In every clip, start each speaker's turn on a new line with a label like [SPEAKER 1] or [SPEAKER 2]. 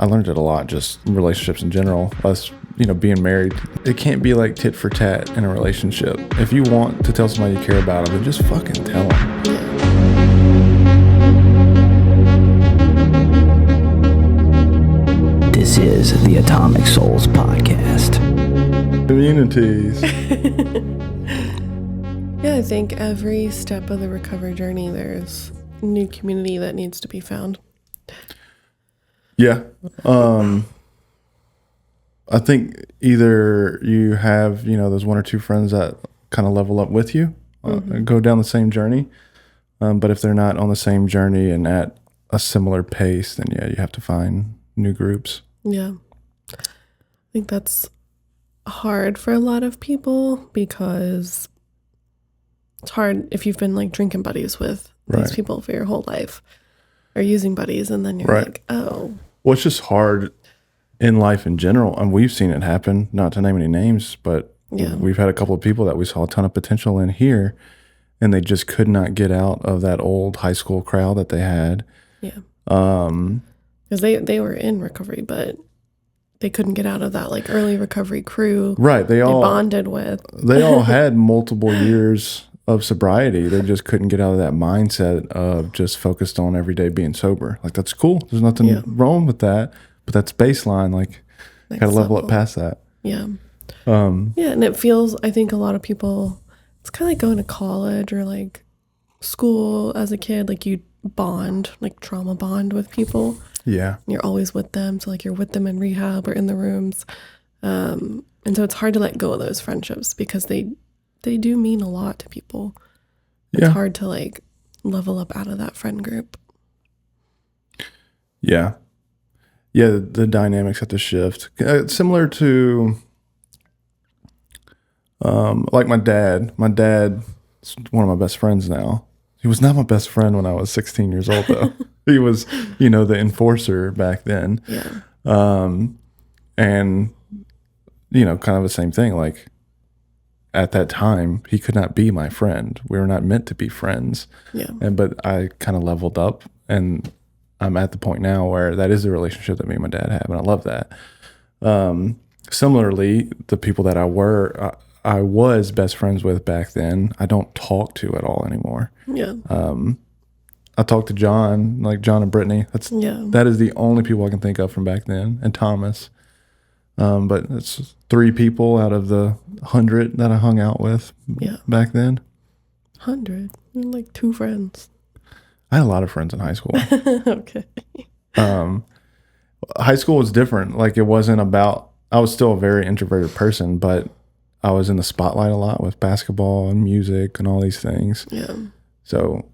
[SPEAKER 1] I learned it a lot, just in relationships in general. Us, being married, it can't be like tit for tat in a relationship. If you want to tell somebody you care about them, then just fucking tell them.
[SPEAKER 2] This is the Atomic Souls Podcast.
[SPEAKER 1] Communities.
[SPEAKER 3] Yeah, I think every step of the recovery journey, there's a new community that needs to be found.
[SPEAKER 1] Yeah. I think either you have, those one or two friends that kind of level up with you, and go down the same journey. But if they're not on the same journey and at a similar pace, then yeah, you have to find new groups.
[SPEAKER 3] Yeah. I think that's hard for a lot of people because it's hard if you've been like drinking buddies with these people for your whole life or using buddies, and then you're like, oh.
[SPEAKER 1] Well, it's just hard in life in general. And we've seen it happen, not to name any names, but we've had a couple of people that we saw a ton of potential in here, and they just could not get out of that old high school crowd that they had.
[SPEAKER 3] Yeah. Because they were in recovery, but they couldn't get out of that like early recovery crew.
[SPEAKER 1] Right. They all
[SPEAKER 3] bonded with.
[SPEAKER 1] They all had multiple years of sobriety. They just couldn't get out of that mindset of just focused on every day being sober. Like, that's cool. There's nothing wrong with that, but that's baseline. Like, got to level up past that.
[SPEAKER 3] Yeah. And it feels, I think a lot of people, it's kind of like going to college or like school as a kid. Like, you bond, like trauma bond with people.
[SPEAKER 1] Yeah.
[SPEAKER 3] You're always with them. So like you're with them in rehab or in the rooms. And so it's hard to let go of those friendships because they do mean a lot to people. It's hard to like level up out of that friend group. Yeah.
[SPEAKER 1] Yeah, the dynamics have to shift. Similar to like my dad. My dad's one of my best friends now. He was not my best friend when I was 16 years old, though. He was, the enforcer back then.
[SPEAKER 3] Yeah.
[SPEAKER 1] And, kind of the same thing. Like, at that time, he could not be my friend. We were not meant to be friends.
[SPEAKER 3] Yeah.
[SPEAKER 1] But I kind of leveled up, and I'm at the point now where that is the relationship that me and my dad have, and I love that. Similarly, the people that I was best friends with back then, I don't talk to at all anymore.
[SPEAKER 3] Yeah.
[SPEAKER 1] I talked to John, like John and Brittany. That is the only people I can think of from back then, and Thomas. But it's 3 people out of the 100 that I hung out with back then.
[SPEAKER 3] 100? Like 2 friends.
[SPEAKER 1] I had a lot of friends in high school.
[SPEAKER 3] Okay.
[SPEAKER 1] High school was different. Like, it wasn't about, I was still a very introverted person, but I was in the spotlight a lot with basketball and music and all these things.
[SPEAKER 3] Yeah.
[SPEAKER 1] So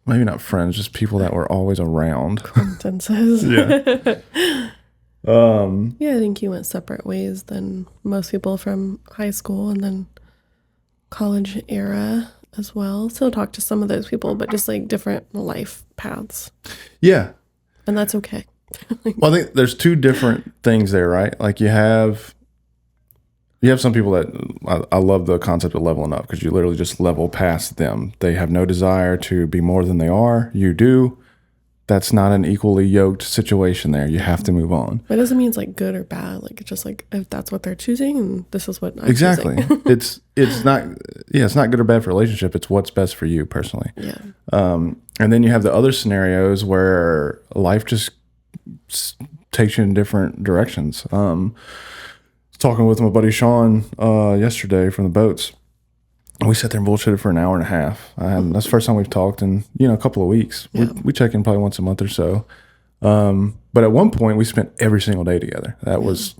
[SPEAKER 1] maybe not friends, just people that were always around.
[SPEAKER 3] Acquaintances.
[SPEAKER 1] Yeah.
[SPEAKER 3] Yeah, I think you went separate ways than most people from high school and then college era as well. Still talk to some of those people, but just like different life paths.
[SPEAKER 1] Yeah.
[SPEAKER 3] And that's okay.
[SPEAKER 1] Well, I think there's 2 different things there, right? Like, you have some people that I love the concept of leveling up, because you literally just level past them. They have no desire to be more than they are. You do. That's not an equally yoked situation there. You have to move on.
[SPEAKER 3] But it doesn't mean it's like good or bad. Like, it's just like, if that's what they're choosing, and this is what I'm
[SPEAKER 1] exactly.
[SPEAKER 3] choosing.
[SPEAKER 1] it's not good or bad for a relationship. It's what's best for you personally.
[SPEAKER 3] Yeah.
[SPEAKER 1] And then you have the other scenarios where life just takes you in different directions. Talking with my buddy Sean yesterday from the boats. We sat there and bullshitted for an hour and a half. That's the first time we've talked in a couple of weeks. Yeah. We check in probably once a month or so. But at one point, we spent every single day together. That was,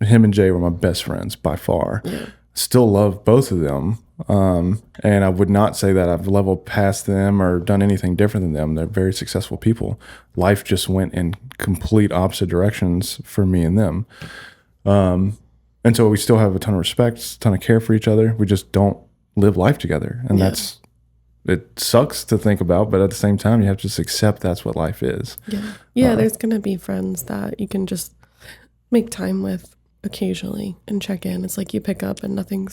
[SPEAKER 1] him and Jay were my best friends by far. Yeah. Still love both of them. And I would not say that I've leveled past them or done anything different than them. They're very successful people. Life just went in complete opposite directions for me and them. And so we still have a ton of respect, a ton of care for each other. We just don't live life together. And it sucks to think about, but at the same time, you have to just accept that's what life is.
[SPEAKER 3] Yeah. Yeah, there's going to be friends that you can just make time with occasionally and check in. It's like you pick up and nothing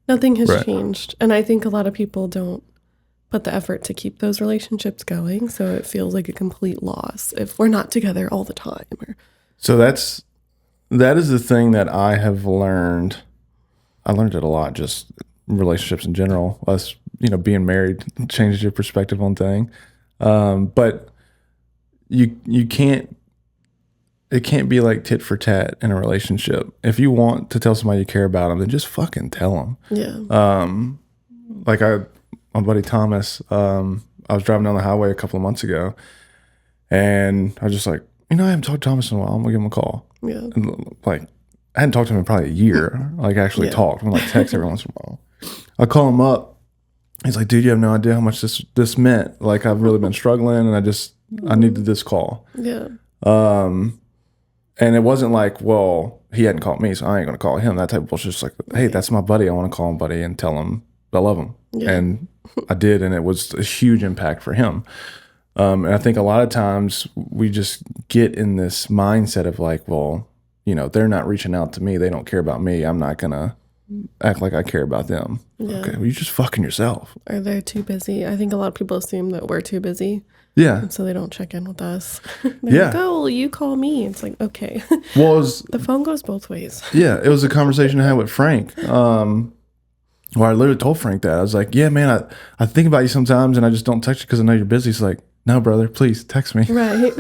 [SPEAKER 3] has changed. And I think a lot of people don't put the effort to keep those relationships going. So it feels like a complete loss if we're not together all the time.
[SPEAKER 1] So that is the thing that I have learned. I learned it a lot, just relationships in general. Us, being married changes your perspective on things. But you can't. It can't be like tit for tat in a relationship. If you want to tell somebody you care about them, then just fucking tell them.
[SPEAKER 3] Yeah.
[SPEAKER 1] Like my buddy Thomas, I was driving down the highway a couple of months ago, and I was just like, I haven't talked to Thomas in a while. I'm gonna give him a call.
[SPEAKER 3] Yeah.
[SPEAKER 1] And like, I hadn't talked to him in probably a year. Like, actually talked. We like text every once in a while. I call him up. He's like, dude, you have no idea how much this meant. Like, I've really been struggling, and I needed this call.
[SPEAKER 3] Yeah.
[SPEAKER 1] And it wasn't like, well, he hadn't called me, so I ain't going to call him. That type of bullshit. Just like, hey, that's my buddy. I want to call him buddy and tell him I love him.
[SPEAKER 3] Yeah.
[SPEAKER 1] And I did, and it was a huge impact for him. And I think a lot of times we just get in this mindset of like, well, they're not reaching out to me. They don't care about me. I'm not going to act like I care about them.
[SPEAKER 3] Yeah.
[SPEAKER 1] Okay, well, you're just fucking yourself.
[SPEAKER 3] Or they're too busy. I think a lot of people assume that we're too busy.
[SPEAKER 1] Yeah.
[SPEAKER 3] And so they don't check in with us.
[SPEAKER 1] Yeah.
[SPEAKER 3] Like, oh, well, you call me. It's like, okay.
[SPEAKER 1] Well,
[SPEAKER 3] The phone goes both ways.
[SPEAKER 1] yeah, it was a conversation I had with Frank. Where I literally told Frank that. I was like, yeah, man, I think about you sometimes and I just don't text you because I know you're busy. He's like, no, brother, please text me.
[SPEAKER 3] Right.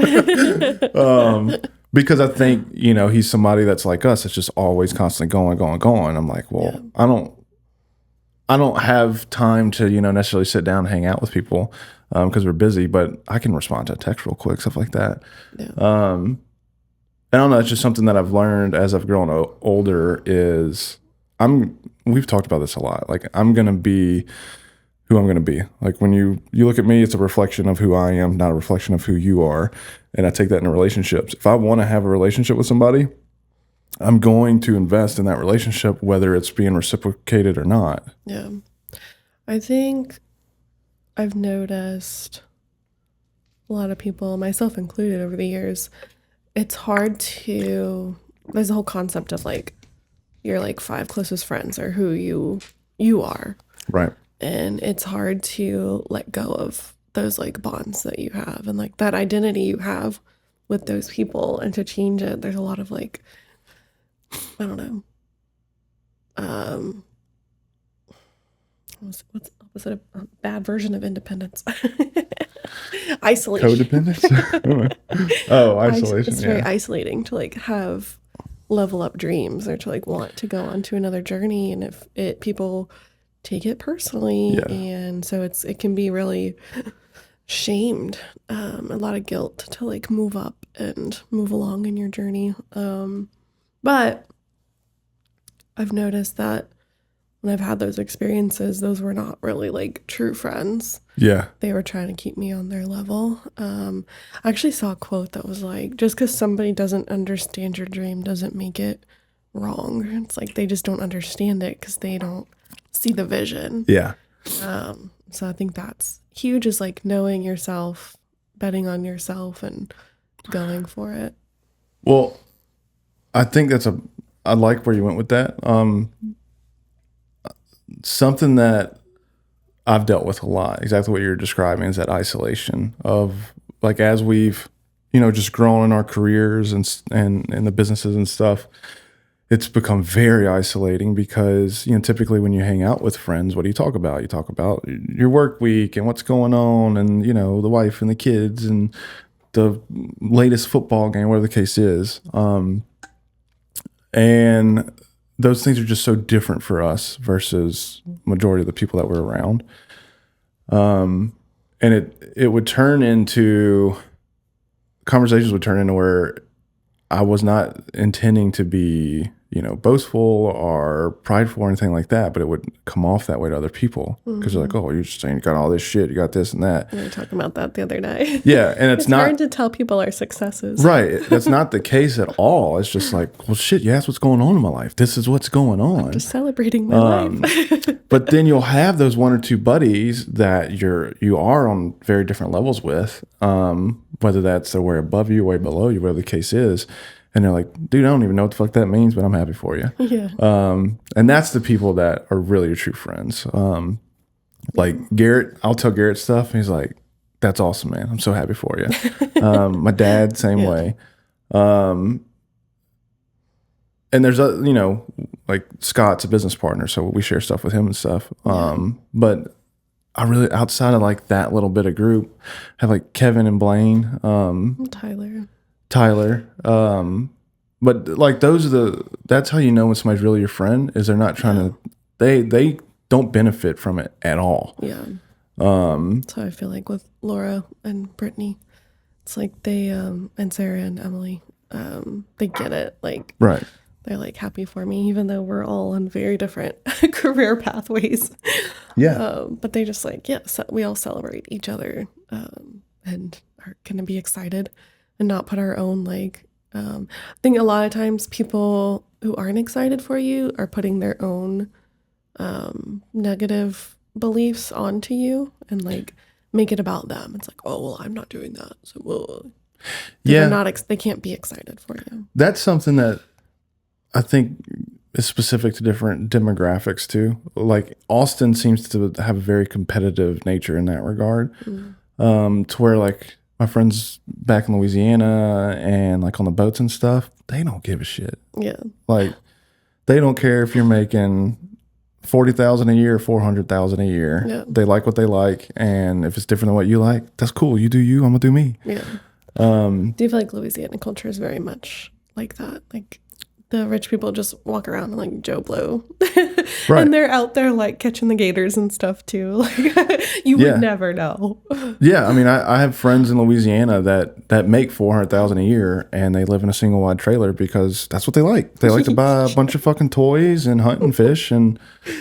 [SPEAKER 1] Because I think, he's somebody that's like us. It's just always constantly going. I'm like, well, yeah. I don't have time to, necessarily sit down and hang out with people because we're busy, but I can respond to a text real quick, stuff like that.
[SPEAKER 3] Yeah.
[SPEAKER 1] I don't know. It's just something that I've learned as I've grown older is we've talked about this a lot. Like, I'm going to be who I'm going to be. Like, when you look at me, it's a reflection of who I am, not a reflection of who you are. And I take that into relationships. If I want to have a relationship with somebody, I'm going to invest in that relationship, whether it's being reciprocated or not.
[SPEAKER 3] Yeah. I think I've noticed a lot of people, myself included, over the years, it's hard to, there's a whole concept of like, your like 5 closest friends are who you are.
[SPEAKER 1] Right.
[SPEAKER 3] And it's hard to let go of those like bonds that you have and like that identity you have with those people, and to change it, there's a lot of like, I don't know. What's opposite a bad version of independence? Isolation.
[SPEAKER 1] Codependence? Oh, isolation.
[SPEAKER 3] It's very isolating to like have level up dreams or to like want to go on to another journey, and if people take it personally, and so it can be really shamed, a lot of guilt to like move up and move along in your journey. But I've noticed that when I've had those experiences, those were not really like true friends.
[SPEAKER 1] Yeah.
[SPEAKER 3] They were trying to keep me on their level. I actually saw a quote that was like, just because somebody doesn't understand your dream doesn't make it wrong. It's like they just don't understand it because they don't see the vision.
[SPEAKER 1] Yeah.
[SPEAKER 3] So I think that's huge, is like knowing yourself, betting on yourself and going for it.
[SPEAKER 1] Well, I think I like where you went with that. Something that I've dealt with a lot, exactly what you're describing, is that isolation of like, as we've, just grown in our careers and in the businesses and stuff, it's become very isolating because, typically when you hang out with friends, what do you talk about? You talk about your work week and what's going on and, the wife and the kids and the latest football game, whatever the case is. And those things are just so different for us versus majority of the people that we're around. And it would turn into, conversations would turn into where I was not intending to be, boastful or prideful or anything like that, but it would come off that way to other people because they're like, oh, you're just saying you got all this shit, you got this and that.
[SPEAKER 3] We were talking about that the other day.
[SPEAKER 1] Yeah, and it's not
[SPEAKER 3] hard to tell people our successes.
[SPEAKER 1] Right. That's not the case at all. It's just like, well, shit, yeah, that's what's going on in my life. This is what's going on.
[SPEAKER 3] I'm just celebrating my life.
[SPEAKER 1] But then you'll have those 1 or 2 buddies that you are on very different levels with, whether that's they're way above you, way below you, whatever the case is. And they're like, dude, I don't even know what the fuck that means, but I'm happy for you.
[SPEAKER 3] Yeah.
[SPEAKER 1] And that's the people that are really your true friends. Like Garrett, I'll tell Garrett stuff. And he's like, that's awesome, man. I'm so happy for you. My dad, same way. And there's like Scott's a business partner, so we share stuff with him and stuff. But I really, outside of like that little bit of group, have like Kevin and Blaine, Tyler. But like that's how you know when somebody's really your friend, is they're not trying to, they don't benefit from it at all.
[SPEAKER 3] Yeah. So I feel like with Laura and Brittany, it's like they, and Sarah and Emily, they get it. Like,
[SPEAKER 1] right.
[SPEAKER 3] They're like happy for me, even though we're all on very different career pathways.
[SPEAKER 1] Yeah.
[SPEAKER 3] But they just like, so we all celebrate each other, and are going to be excited and not put our own, like, I think a lot of times people who aren't excited for you are putting their own negative beliefs onto you and like make it about them. It's like, oh, well, I'm not doing that. So, well, they can't be excited for you.
[SPEAKER 1] That's something that I think is specific to different demographics too. Like Austin seems to have a very competitive nature in that regard. To where like my friends back in Louisiana and like on the boats and stuff, they don't give a shit.
[SPEAKER 3] Yeah.
[SPEAKER 1] Like they don't care if you're making $40,000 a year, $400,000 a year.
[SPEAKER 3] Yeah.
[SPEAKER 1] They like what they like, and if it's different than what you like, that's cool. You do you, I'm gonna do me.
[SPEAKER 3] Yeah. Do you feel like Louisiana culture is very much like that? Like the rich people just walk around in like Joe Blow.
[SPEAKER 1] Right.
[SPEAKER 3] And they're out there like catching the gators and stuff too. Like you would never know.
[SPEAKER 1] Yeah, I mean, I have friends in Louisiana that make $400,000 a year, and they live in a single wide trailer because that's what they like. They like to buy a bunch of fucking toys and hunt and fish, and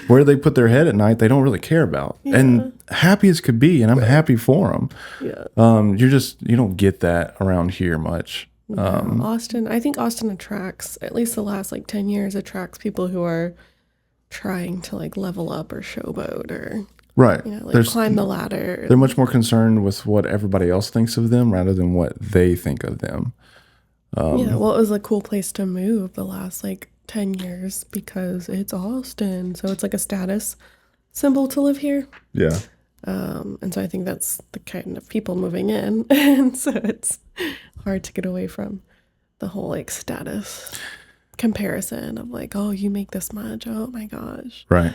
[SPEAKER 1] where they put their head at night, they don't really care about. Yeah. And happy as could be, and I'm happy for them.
[SPEAKER 3] Yeah.
[SPEAKER 1] You don't get that around here much.
[SPEAKER 3] Austin, I think Austin attracts, at least the last like 10 years, attracts people who are trying to like level up or showboat or
[SPEAKER 1] right,
[SPEAKER 3] like climb the ladder.
[SPEAKER 1] They're much more concerned with what everybody else thinks of them rather than what they think of them. Well,
[SPEAKER 3] it was a cool place to move the last like 10 years because it's Austin, so it's like a status symbol to live here.
[SPEAKER 1] Yeah.
[SPEAKER 3] And so I think that's the kind of people moving in, and so it's hard to get away from the whole like status comparison of like, oh, you make this much, oh my gosh.
[SPEAKER 1] Right.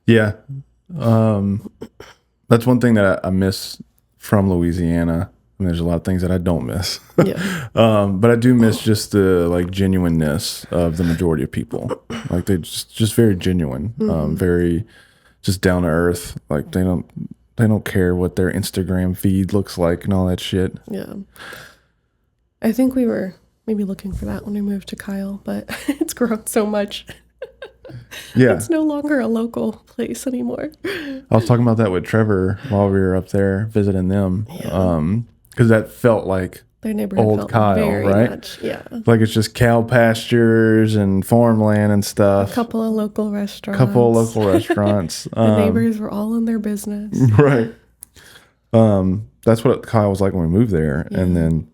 [SPEAKER 1] Yeah. That's one thing that I miss from Louisiana. I mean, there's a lot of things that I don't miss.
[SPEAKER 3] Yeah.
[SPEAKER 1] But I do miss just the like genuineness of the majority of people. Like they just very genuine, very just down to earth. Like they don't care what their Instagram feed looks like and all that shit.
[SPEAKER 3] Yeah. I think we were maybe looking for that when we moved to Kyle, but it's grown so much.
[SPEAKER 1] Yeah.
[SPEAKER 3] It's no longer a local place anymore.
[SPEAKER 1] I was talking about that with Trevor while we were up there visiting them.
[SPEAKER 3] Yeah.
[SPEAKER 1] Because that felt like
[SPEAKER 3] their neighborhood
[SPEAKER 1] old
[SPEAKER 3] felt
[SPEAKER 1] Kyle,
[SPEAKER 3] very
[SPEAKER 1] right?
[SPEAKER 3] Much, yeah.
[SPEAKER 1] Like it's just cow pastures and farmland and stuff.
[SPEAKER 3] A couple of local restaurants. The neighbors were all in their business.
[SPEAKER 1] Right. That's what Kyle was like when we moved there. Yeah. And then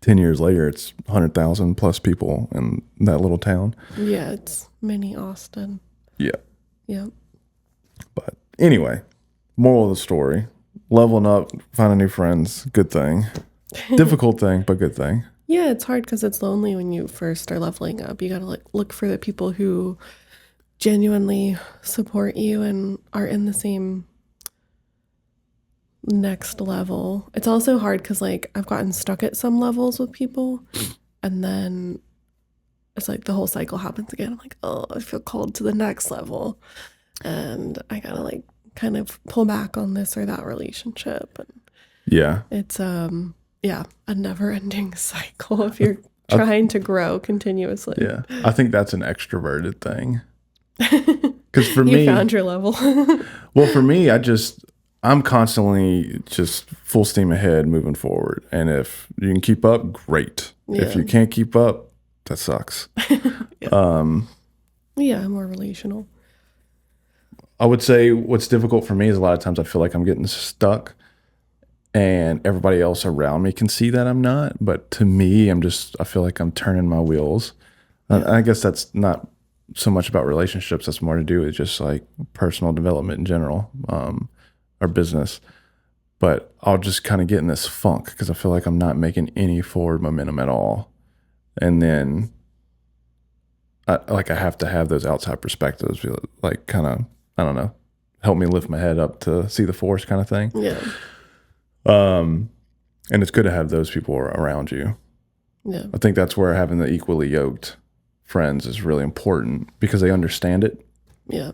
[SPEAKER 1] 10 years later, it's 100,000 plus people in that little town.
[SPEAKER 3] Yeah, it's mini Austin.
[SPEAKER 1] Yeah.
[SPEAKER 3] Yeah.
[SPEAKER 1] But anyway, moral of the story, leveling up, finding new friends, good thing. Difficult thing, but good thing.
[SPEAKER 3] Yeah, it's hard because it's lonely when you first are leveling up. You got to like look for the people who genuinely support you and are in the same next level. It's also hard because like I've gotten stuck at some levels with people, and then it's like the whole cycle happens again. I'm like, oh, I feel called to the next level, and I gotta like kind of pull back on this or that relationship. And
[SPEAKER 1] yeah,
[SPEAKER 3] it's a never-ending cycle if you're trying to grow continuously.
[SPEAKER 1] Yeah, I think that's an extroverted thing. Because for me,
[SPEAKER 3] you found your level.
[SPEAKER 1] Well, for me, I'm constantly just full steam ahead, moving forward. And if you can keep up, great. Yeah. If you can't keep up, that sucks.
[SPEAKER 3] Yeah, more relational.
[SPEAKER 1] I would say what's difficult for me is a lot of times I feel like I'm getting stuck, and everybody else around me can see that I'm not. But to me, I feel like I'm turning my wheels. Yeah. I guess that's not so much about relationships. That's more to do with just like personal development in general, or business. But I'll just kind of get in this funk because I feel like I'm not making any forward momentum at all. And then I have to have those outside perspectives, like kind of, I don't know, help me lift my head up to see the forest kind of thing.
[SPEAKER 3] Yeah.
[SPEAKER 1] And it's good to have those people around you.
[SPEAKER 3] Yeah.
[SPEAKER 1] I think that's where having the equally yoked friends is really important because they understand it.
[SPEAKER 3] Yeah.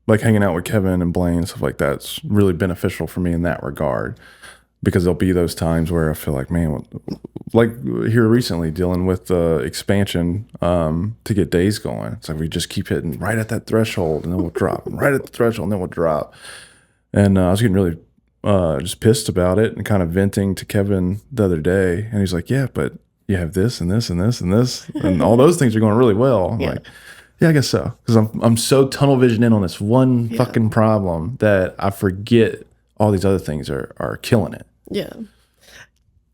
[SPEAKER 1] Like hanging out with Kevin and Blaine and stuff like that's really beneficial for me in that regard, because there'll be those times where I feel like, man, like here recently dealing with the expansion to get days going. It's like we just keep hitting right at that threshold and then we'll drop, and right at the threshold and then we'll drop. And I was getting really just pissed about it and kind of venting to Kevin the other day. And he's like, yeah, but you have this and this and this and this and all those things are going really well. I'm like, yeah, I guess so. Because I'm so tunnel vision in on this one fucking problem that I forget all these other things are killing it.
[SPEAKER 3] Yeah.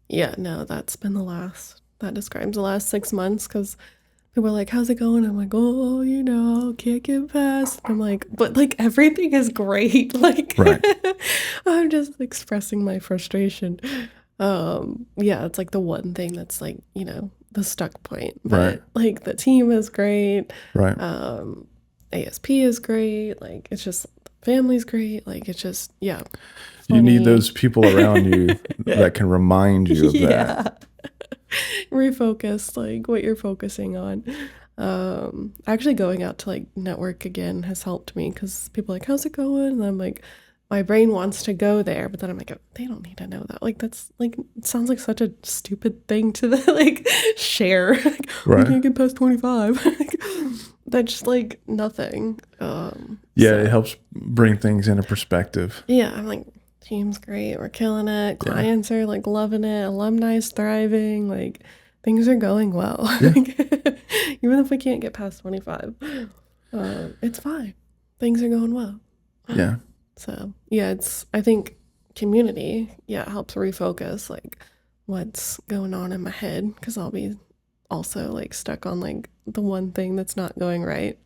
[SPEAKER 3] Yeah, no, that describes the last 6 months, because people are like, how's it going? I'm like, oh, can't get past. I'm like, but like everything is great. Like,
[SPEAKER 1] Right.
[SPEAKER 3] I'm just expressing my frustration. Yeah, it's like the one thing that's like, the stuck point. But
[SPEAKER 1] Right.
[SPEAKER 3] like the team is great.
[SPEAKER 1] Right.
[SPEAKER 3] ASP is great. Like, it's just family's great. Like, it's just, yeah.
[SPEAKER 1] You need those people around you that can remind you of that.
[SPEAKER 3] Refocus, like what you're focusing on. Actually going out to like network again has helped me, because people are like, how's it going? And I'm like, my brain wants to go there, but then I'm like, they don't need to know that. Like, that's like, it sounds like such a stupid thing to like share. Like,
[SPEAKER 1] Right.
[SPEAKER 3] We can't get past 25. Like, that's like nothing.
[SPEAKER 1] It helps bring things into perspective.
[SPEAKER 3] Yeah, I'm like, team's great. We're killing it. Clients are like loving it. Alumni's thriving. Like, things are going well.
[SPEAKER 1] Yeah.
[SPEAKER 3] Even if we can't get past 25, it's fine. Things are going well.
[SPEAKER 1] Yeah.
[SPEAKER 3] So yeah, I think community, helps refocus like what's going on in my head, because I'll be also like stuck on like the one thing that's not going right.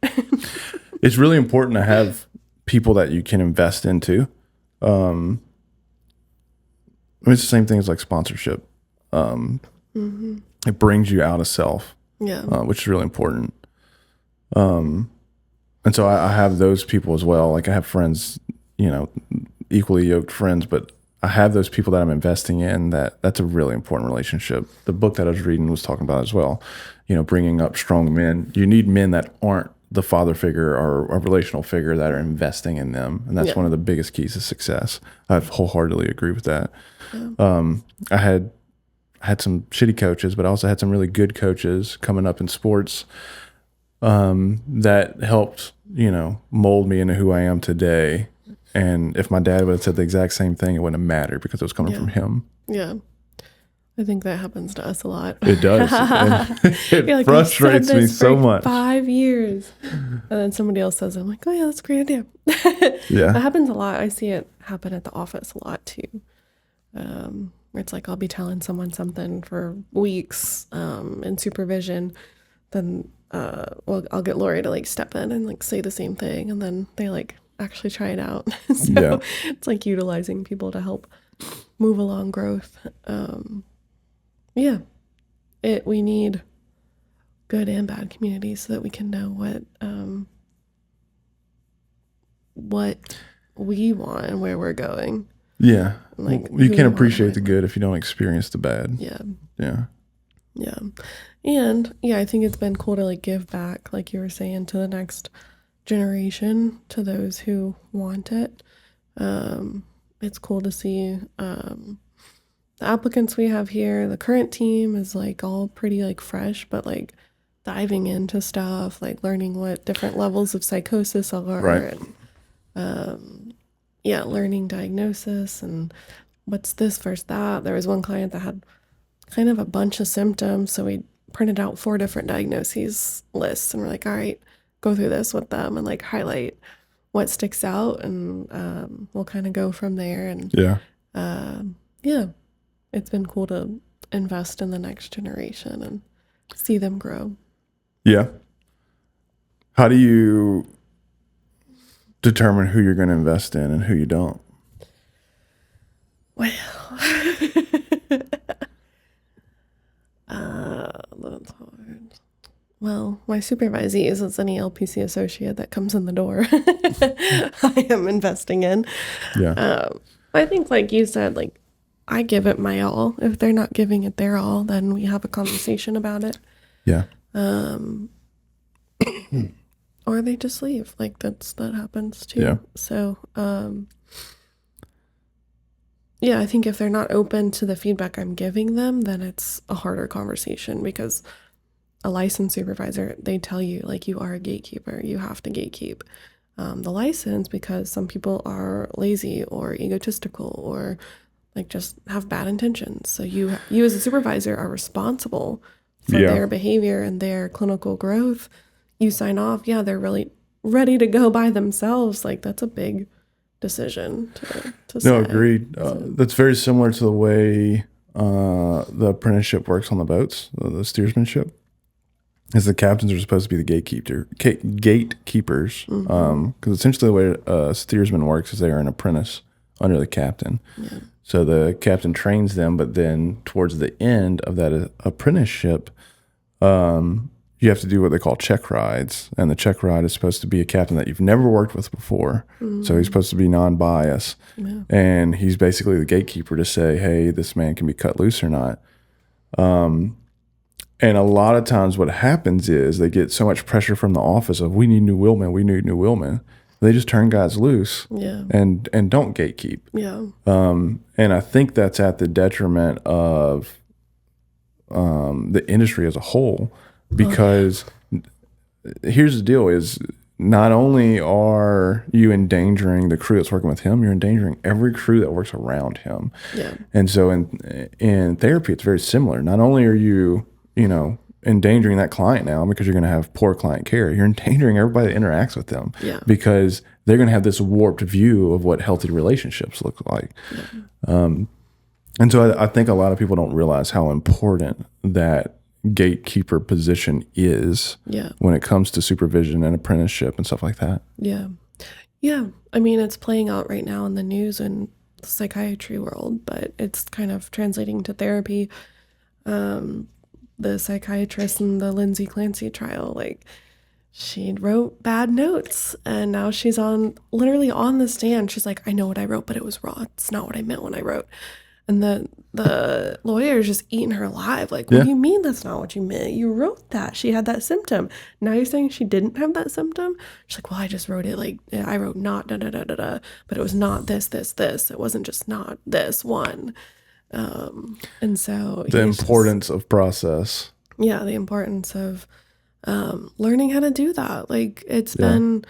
[SPEAKER 1] It's really important to have people that you can invest into. It's the same thing as like sponsorship. It brings you out of self, which is really important. And so I have those people as well. Like I have friends, equally yoked friends, but I have those people that I'm investing in. That's a really important relationship. The book that I was reading was talking about as well, bringing up strong men. You need men that aren't the father figure or a relational figure that are investing in them. And that's one of the biggest keys to success. I wholeheartedly agree with that. Yeah. I had some shitty coaches, but I also had some really good coaches coming up in sports that helped, mold me into who I am today. And if my dad would have said the exact same thing, it wouldn't have mattered because it was coming from him. Yeah.
[SPEAKER 3] I think that happens to us a lot.
[SPEAKER 1] It does. It like, frustrates me so much.
[SPEAKER 3] 5 years. And then somebody else says, I'm like, oh yeah, that's a great idea. That happens a lot. I see it happen at the office a lot too. Where it's like I'll be telling someone something for weeks in supervision. Then I'll get Lori to like step in and like say the same thing. And then they like actually try it out. So it's like utilizing people to help move along growth. We need good and bad communities so that we can know what we want and where we're going.
[SPEAKER 1] Yeah. Like you can't appreciate the good if you don't experience the bad.
[SPEAKER 3] Yeah. And I think it's been cool to like give back, like you were saying, to the next generation, to those who want it. It's cool to see the applicants we have here. The current team is like all pretty like fresh, but like diving into stuff, like learning what different levels of psychosis are. Right. And, learning diagnosis and what's this versus that. There was one client that had kind of a bunch of symptoms, so we printed out 4 different diagnoses lists, and we're like, all right, go through this with them and like highlight what sticks out, and we'll kind of go from there. And it's been cool to invest in the next generation and see them grow.
[SPEAKER 1] Yeah. How do you determine who you're going to invest in and who you don't?
[SPEAKER 3] Well, that's hard. Well, my supervisees is any LPC associate that comes in the door. I am investing in.
[SPEAKER 1] Yeah.
[SPEAKER 3] I think, like you said, like I give it my all. If they're not giving it their all, then we have a conversation about it.
[SPEAKER 1] Yeah.
[SPEAKER 3] Or they just leave. Like that happens too.
[SPEAKER 1] Yeah.
[SPEAKER 3] So, yeah, I think if they're not open to the feedback I'm giving them, then it's a harder conversation, because a licensed supervisor, they tell you, like, you are a gatekeeper. You have to gatekeep the license, because some people are lazy or egotistical or like just have bad intentions. So you as a supervisor are responsible for their behavior and their clinical growth. You sign off. Yeah, they're really ready to go by themselves. Like, that's a big decision to say.
[SPEAKER 1] No, agreed. That's very similar to the way the apprenticeship works on the boats, the steersmanship. Is the captains are supposed to be the gatekeepers. Because essentially the way a steersman works is they are an apprentice under the captain. Yeah. So the captain trains them, but then towards the end of that apprenticeship, you have to do what they call check rides. And the check ride is supposed to be a captain that you've never worked with before. So he's supposed to be non-biased. Yeah. And he's basically the gatekeeper to say, hey, this man can be cut loose or not. And a lot of times what happens is they get so much pressure from the office of, we need new wheelmen. They just turn guys loose and don't gatekeep. Yeah. And I think that's at the detriment of the industry as a whole, because here's the deal is, not only are you endangering the crew that's working with him, you're endangering every crew that works around him. Yeah. And so in therapy, it's very similar. Not only are you endangering that client now because you're going to have poor client care, you're endangering everybody that interacts with them, because they're going to have this warped view of what healthy relationships look like. Yeah. And so I think a lot of people don't realize how important that gatekeeper position is when it comes to supervision and apprenticeship and stuff like that. Yeah. Yeah. I mean, it's playing out right now in the news and the psychiatry world, but it's kind of translating to therapy. The psychiatrist in the Lindsay Clancy trial, like, she wrote bad notes, and now she's literally on the stand. She's like, I know what I wrote, but it was wrong. It's not what I meant when I wrote. And the lawyer is just eating her alive. Like, what do you mean that's not what you meant? You wrote that. She had that symptom. Now you're saying she didn't have that symptom? She's like, well, I just wrote it like, I wrote not da-da-da-da-da, but it was not this. It wasn't just not this one. And so the importance of process.
[SPEAKER 3] Yeah, the importance of learning how to do that. Like, it's been,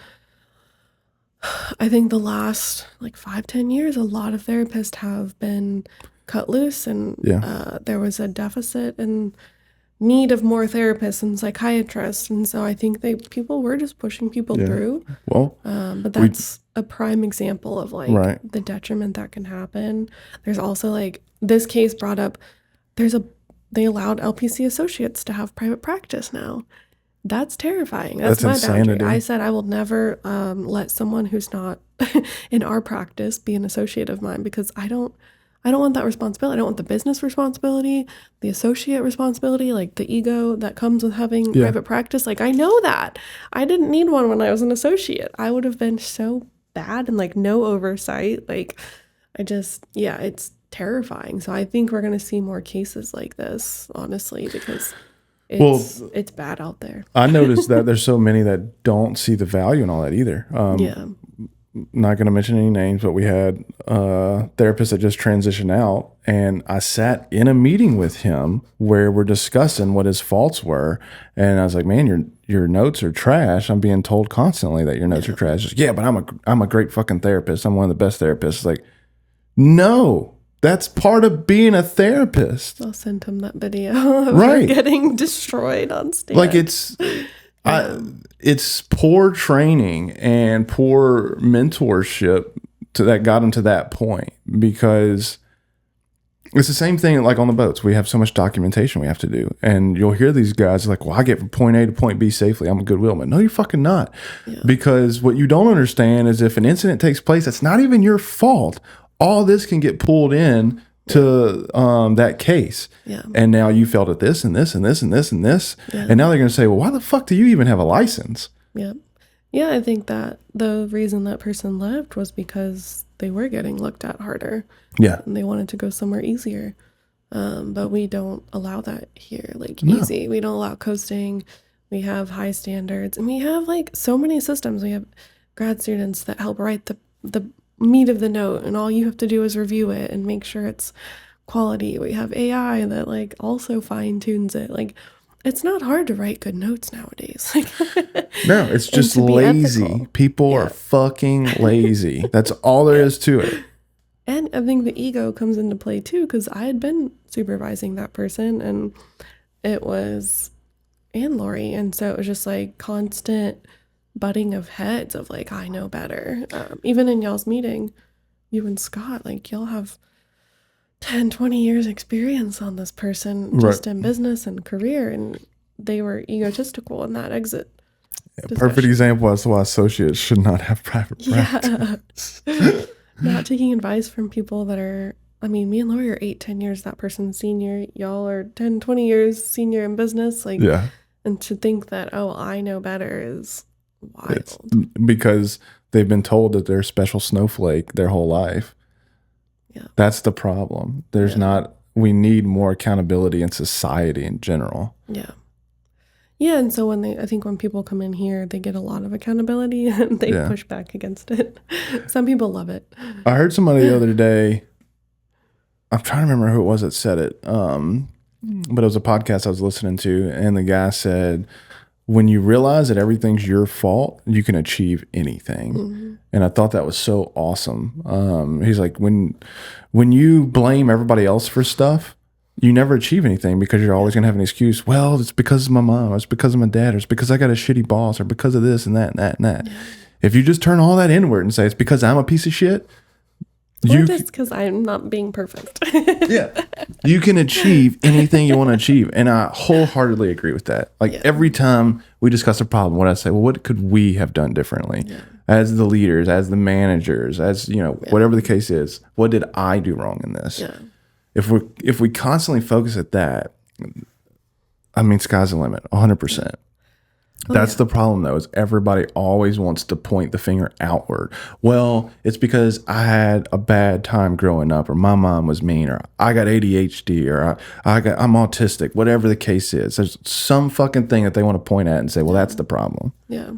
[SPEAKER 3] I think the last 5-10 years, a lot of therapists have been cut loose, and there was a deficit and need of more therapists and psychiatrists. And so I think people were just pushing people through. Well, but that's a prime example of the detriment that can happen. There's also this case brought up, they allowed LPC associates to have private practice now. That's terrifying. That's my insanity. Boundary. I said I will never let someone who's not in our practice be an associate of mine, because I don't want that responsibility. I don't want the business responsibility, the associate responsibility, the ego that comes with having private practice. I know that. I didn't need one when I was an associate. I would have been so bad and no oversight. It's terrifying. So I think we're going to see more cases like this, honestly, because it's bad out there. I noticed that there's so many that don't see the value in all that either. Not going to mention any names, but we had a therapist that just transitioned out, and I sat in a meeting with him where we're discussing what his faults were, and I was like, man, your notes are trash. I'm being told constantly that your notes are trash. Just, but I'm a great fucking therapist. I'm one of the best therapists. No, that's part of being a therapist. I'll send him that video of her getting destroyed on stage. It's poor training and poor mentorship that got him to that point, because
[SPEAKER 1] It's the same thing like on the boats. We have so much documentation we have to do. And you'll hear these guys like, well, I get from point A to point B safely. I'm a good wheelman. No, you're fucking not. Yeah. Because what you don't understand is if an incident takes place, it's not even your fault. All this can get pulled in to that case. Yeah. And now you failed at this and this and this and this and this. Yeah. And now they're going to say, well, why the fuck do you even have a license?
[SPEAKER 3] Yeah. Yeah, I think that the reason that person left was because they were getting looked at harder. Yeah. And they wanted to go somewhere easier. But we don't allow that here, easy. We don't allow coasting. We have high standards. And we have, so many systems. We have grad students that help write the meat of the note. And all you have to do is review it and make sure it's quality. We have AI that, also fine-tunes it. It's not hard to write good notes nowadays.
[SPEAKER 1] No, it's just lazy. People are fucking lazy. That's all there is to it.
[SPEAKER 3] And I think the ego comes into play too, because I had been supervising that person and Lori. And so it was just constant butting of heads of I know better. Even in y'all's meeting, you and Scott, y'all have 10, 20 years experience on this person just in business and career, and they were egotistical in that exit.
[SPEAKER 1] Perfect example as to why associates should not have private practice.
[SPEAKER 3] Not taking advice from people that are, me and Lori are 8, 10 years that person's senior. Y'all are 10, 20 years senior in business. And to think that, I know better is wild. It's
[SPEAKER 1] because they've been told that they're a special snowflake their whole life. Yeah. That's the problem. We need more accountability in society in general.
[SPEAKER 3] Yeah. Yeah. And so I think when people come in here, they get a lot of accountability and they push back against it. Some people love it.
[SPEAKER 1] I heard somebody the other day, I'm trying to remember who it was that said it. But it was a podcast I was listening to, and the guy said, when you realize that everything's your fault, you can achieve anything. Mm-hmm. And I thought that was so awesome. He's like, when you blame everybody else for stuff, you never achieve anything because you're always going to have an excuse. Well, it's because of my mom, or it's because of my dad, or it's because I got a shitty boss, or because of this and that and that and that. Yeah. If you just turn all that inward and say, it's because I'm a piece of shit.
[SPEAKER 3] Or just because I'm not being perfect.
[SPEAKER 1] Yeah. You can achieve anything you want to achieve. And I wholeheartedly agree with that. Every time we discuss a problem, what I say, well, what could we have done differently? Yeah. As the leaders, as the managers, as, whatever the case is, what did I do wrong in this? Yeah. If we constantly focus at that, sky's the limit, 100%. That's the problem, though, is everybody always wants to point the finger outward. Well, it's because I had a bad time growing up, or my mom was mean, or I got ADHD, or I'm autistic, whatever the case is. There's some fucking thing that they want to point at and say, well, that's the problem.
[SPEAKER 3] Yeah.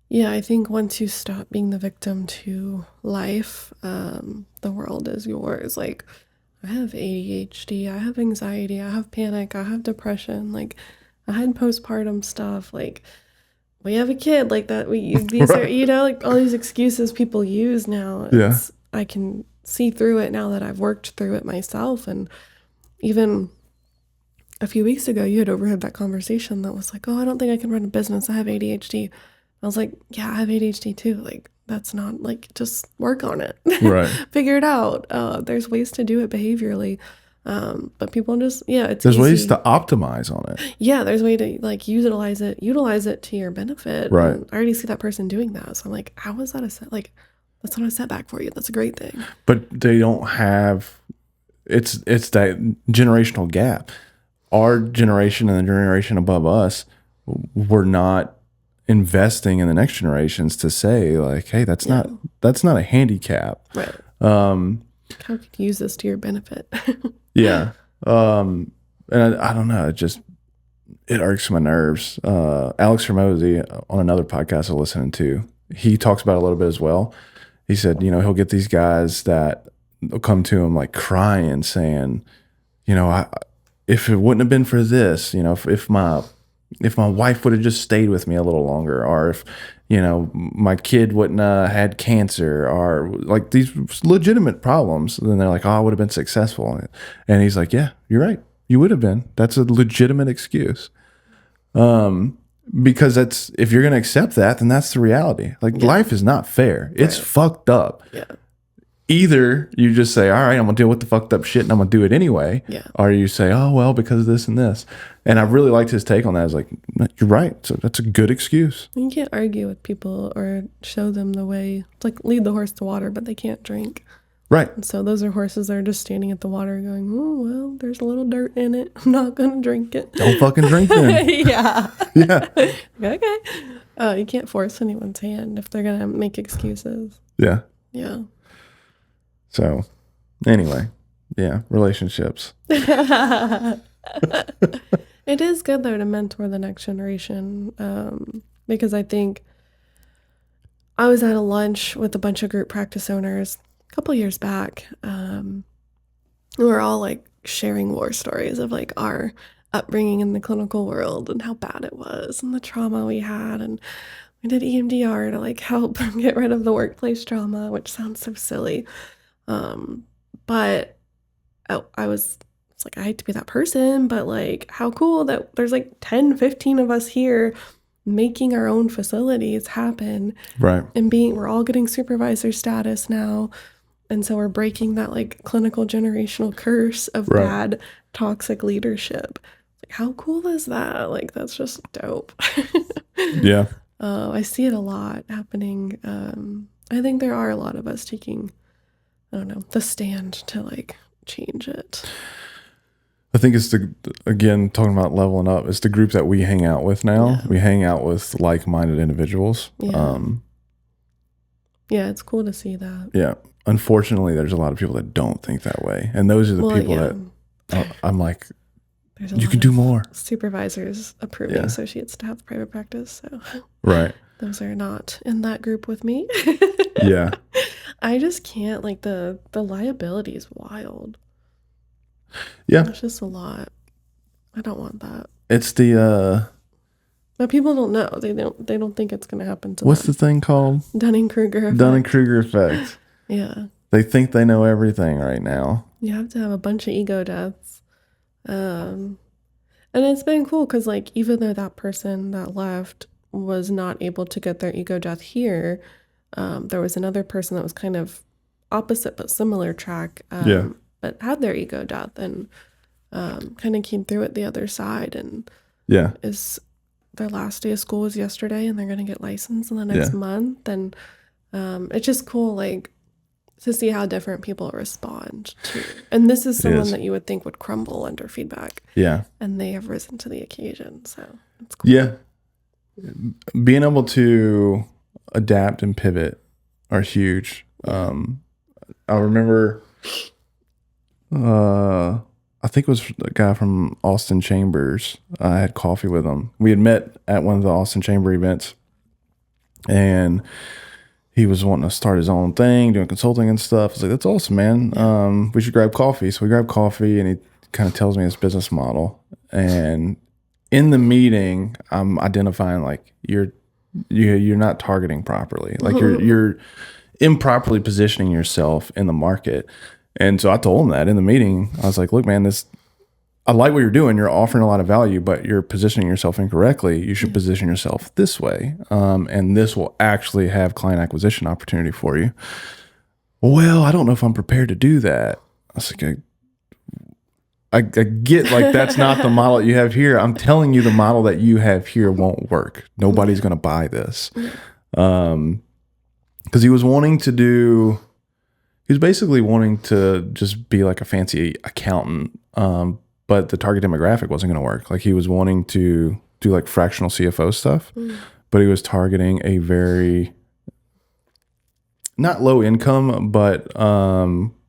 [SPEAKER 3] Yeah, I think once you stop being the victim to life, the world is yours. I have ADHD, I have anxiety, I have panic, I have depression, I had postpartum stuff, we have a kid that these are, all these excuses people use now. I can see through it now that I've worked through it myself. And even a few weeks ago, you had overheard that conversation that was I don't think I can run a business. I have ADHD. I was like, yeah, I have ADHD too. That's not just work on it. Right. Figure it out. There's ways to do it behaviorally. But people just, it's
[SPEAKER 1] there's
[SPEAKER 3] easy.
[SPEAKER 1] Ways to optimize on it.
[SPEAKER 3] Yeah, there's a way to utilize it to your benefit.
[SPEAKER 1] Right.
[SPEAKER 3] And I already see that person doing that. So I'm how is that that's not a setback for you. That's a great thing.
[SPEAKER 1] But they don't have, it's that generational gap. Our generation and the generation above us were not investing in the next generations to say hey, that's not a handicap. Right.
[SPEAKER 3] How could you use this to your benefit?
[SPEAKER 1] Yeah. And I don't know. It irks my nerves. Alex Hormozy on another podcast I was listening to, he talks about it a little bit as well. He said, he'll get these guys that will come to him crying, saying, if it wouldn't have been for this, if my wife would have just stayed with me a little longer, or if, my kid wouldn't have had cancer, or these legitimate problems, then they're I would have been successful. And he's like, yeah, you're right. You would have been. That's a legitimate excuse. Because if you're going to accept that, then that's the reality. Life is not fair. It's fucked up. Yeah. either you just say, all right, I'm going to deal with the fucked up shit and I'm going to do it anyway.
[SPEAKER 3] Yeah.
[SPEAKER 1] Or you say, oh, well, because of this and this. And I really liked his take on that. I was like, you're right. So that's a good excuse.
[SPEAKER 3] You can't argue with people or show them the way. It's like lead the horse to water, but they can't drink.
[SPEAKER 1] Right.
[SPEAKER 3] And so those are horses that are just standing at the water going, oh, well, there's a little dirt in it. I'm not going to drink it.
[SPEAKER 1] Don't fucking drink then.
[SPEAKER 3] Yeah.
[SPEAKER 1] Yeah.
[SPEAKER 3] Okay. You can't force anyone's hand if they're going to make excuses.
[SPEAKER 1] Yeah.
[SPEAKER 3] Yeah.
[SPEAKER 1] So anyway, yeah, relationships.
[SPEAKER 3] It is good, though, to mentor the next generation because I think I was at a lunch with a bunch of group practice owners a couple years back. We were all like sharing war stories of like our upbringing in the clinical world and how bad it was and the trauma we had. And we did EMDR to like help get rid of the workplace trauma, which sounds so silly. But it's like, I hate to be that person, but like how cool that there's like 10, 15 of us here making our own facilities happen.
[SPEAKER 1] Right.
[SPEAKER 3] And we're all getting supervisor status now. And so we're breaking that like clinical generational curse of bad toxic leadership. Like, how cool is that? Like, that's just dope.
[SPEAKER 1] Yeah.
[SPEAKER 3] I see it a lot happening. I think there are a lot of us taking, I don't know, the stand to like change it.
[SPEAKER 1] I think it's again, talking about leveling up, it's the group that we hang out with now.
[SPEAKER 3] Yeah.
[SPEAKER 1] We hang out with like-minded individuals.
[SPEAKER 3] Yeah. Yeah, it's cool to see that.
[SPEAKER 1] Yeah. Unfortunately, there's a lot of people that don't think that way. And those are the people that I'm like, you can do more.
[SPEAKER 3] Supervisors approving associates to have private practice. So
[SPEAKER 1] right.
[SPEAKER 3] Those are not in that group with me.
[SPEAKER 1] Yeah.
[SPEAKER 3] I just can't, like the liability is wild.
[SPEAKER 1] Yeah.
[SPEAKER 3] It's just a lot. I don't want that.
[SPEAKER 1] It's the
[SPEAKER 3] but people don't know. They don't think it's gonna happen to
[SPEAKER 1] what's
[SPEAKER 3] them.
[SPEAKER 1] the thing called?
[SPEAKER 3] Dunning-Krueger effect.
[SPEAKER 1] Dunning-Krueger effect.
[SPEAKER 3] Yeah.
[SPEAKER 1] They think they know everything right now.
[SPEAKER 3] You have to have a bunch of ego deaths. And it's been cool because like even though that person that left was not able to get their ego death here, there was another person that was kind of opposite but similar track. But had their ego death and kind of came through it the other side. And is their last day of school was yesterday, and they're going to get licensed in the next month. And it's just cool, like, to see how different people respond to. And this is someone that you would think would crumble under feedback. Yeah. And they have risen to the occasion. So it's cool. Yeah.
[SPEAKER 1] Being able to adapt and pivot are huge. I remember... I think it was a guy from Austin Chambers. I had coffee with him. We had met at one of the Austin Chamber events, and he was wanting to start his own thing, doing consulting and stuff. I was like, that's awesome, man. We should grab coffee. So we grabbed coffee, and he kind of tells me his business model. And in the meeting, I'm identifying like you're not targeting properly. Like you're improperly positioning yourself in the market. And so I told him that in the meeting. I was like, look, man, I like what you're doing. You're offering a lot of value, but you're positioning yourself incorrectly. You should position yourself this way. And this will actually have client acquisition opportunity for you. Well, I don't know if I'm prepared to do that. I was like, I get like that's not the model that you have here. I'm telling you the model that you have here won't work. Nobody's going to buy this. Because he was basically wanting to just be like a fancy accountant, but the target demographic wasn't going to work. Like he was wanting to do like fractional CFO stuff, but he was targeting a very not low income, but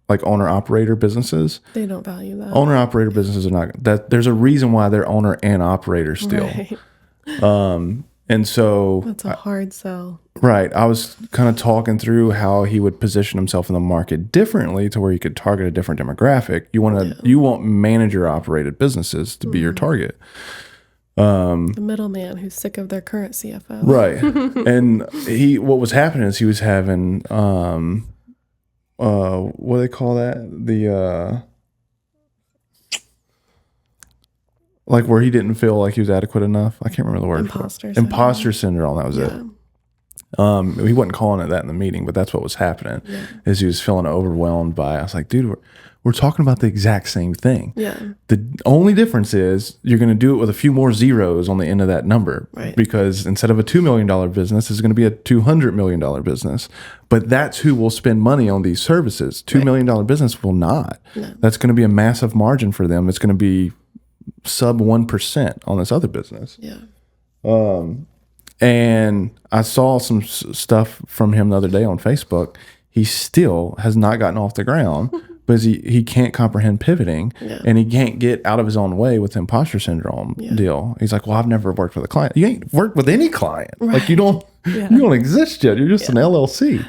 [SPEAKER 1] like owner operator businesses. They don't value that. Owner operator businesses are not that. There's a reason why they're owner and operator still. Right. And so
[SPEAKER 3] that's a hard sell.
[SPEAKER 1] Right. I was kind of talking through how he would position himself in the market differently to where he could target a different demographic. You want manager operated businesses to be your target.
[SPEAKER 3] The middleman who's sick of their current CFO.
[SPEAKER 1] Right. And what was happening is he was having what do they call that? Like where he didn't feel like he was adequate enough. I can't remember the word. Imposter syndrome. That was it. He wasn't calling it that in the meeting, but that's what was happening.
[SPEAKER 3] Yeah.
[SPEAKER 1] Is he was feeling overwhelmed by. I was like, dude, we're talking about the exact same thing.
[SPEAKER 3] Yeah.
[SPEAKER 1] The only difference is you're going to do it with a few more zeros on the end of that number,
[SPEAKER 3] Right.
[SPEAKER 1] because instead of a $2 million business, it's going to be a $200 million business. But that's who will spend money on these services. $2 million business will not.
[SPEAKER 3] No.
[SPEAKER 1] That's going to be a massive margin for them. It's going to be sub 1% on this other business.
[SPEAKER 3] Yeah.
[SPEAKER 1] And I saw some stuff from him the other day on Facebook. He still has not gotten off the ground because he can't comprehend pivoting, and he can't get out of his own way with the imposter syndrome deal. He's like, well, I've never worked with a client. You ain't worked with any client.
[SPEAKER 3] Right.
[SPEAKER 1] Like you don't exist yet. You're just an LLC.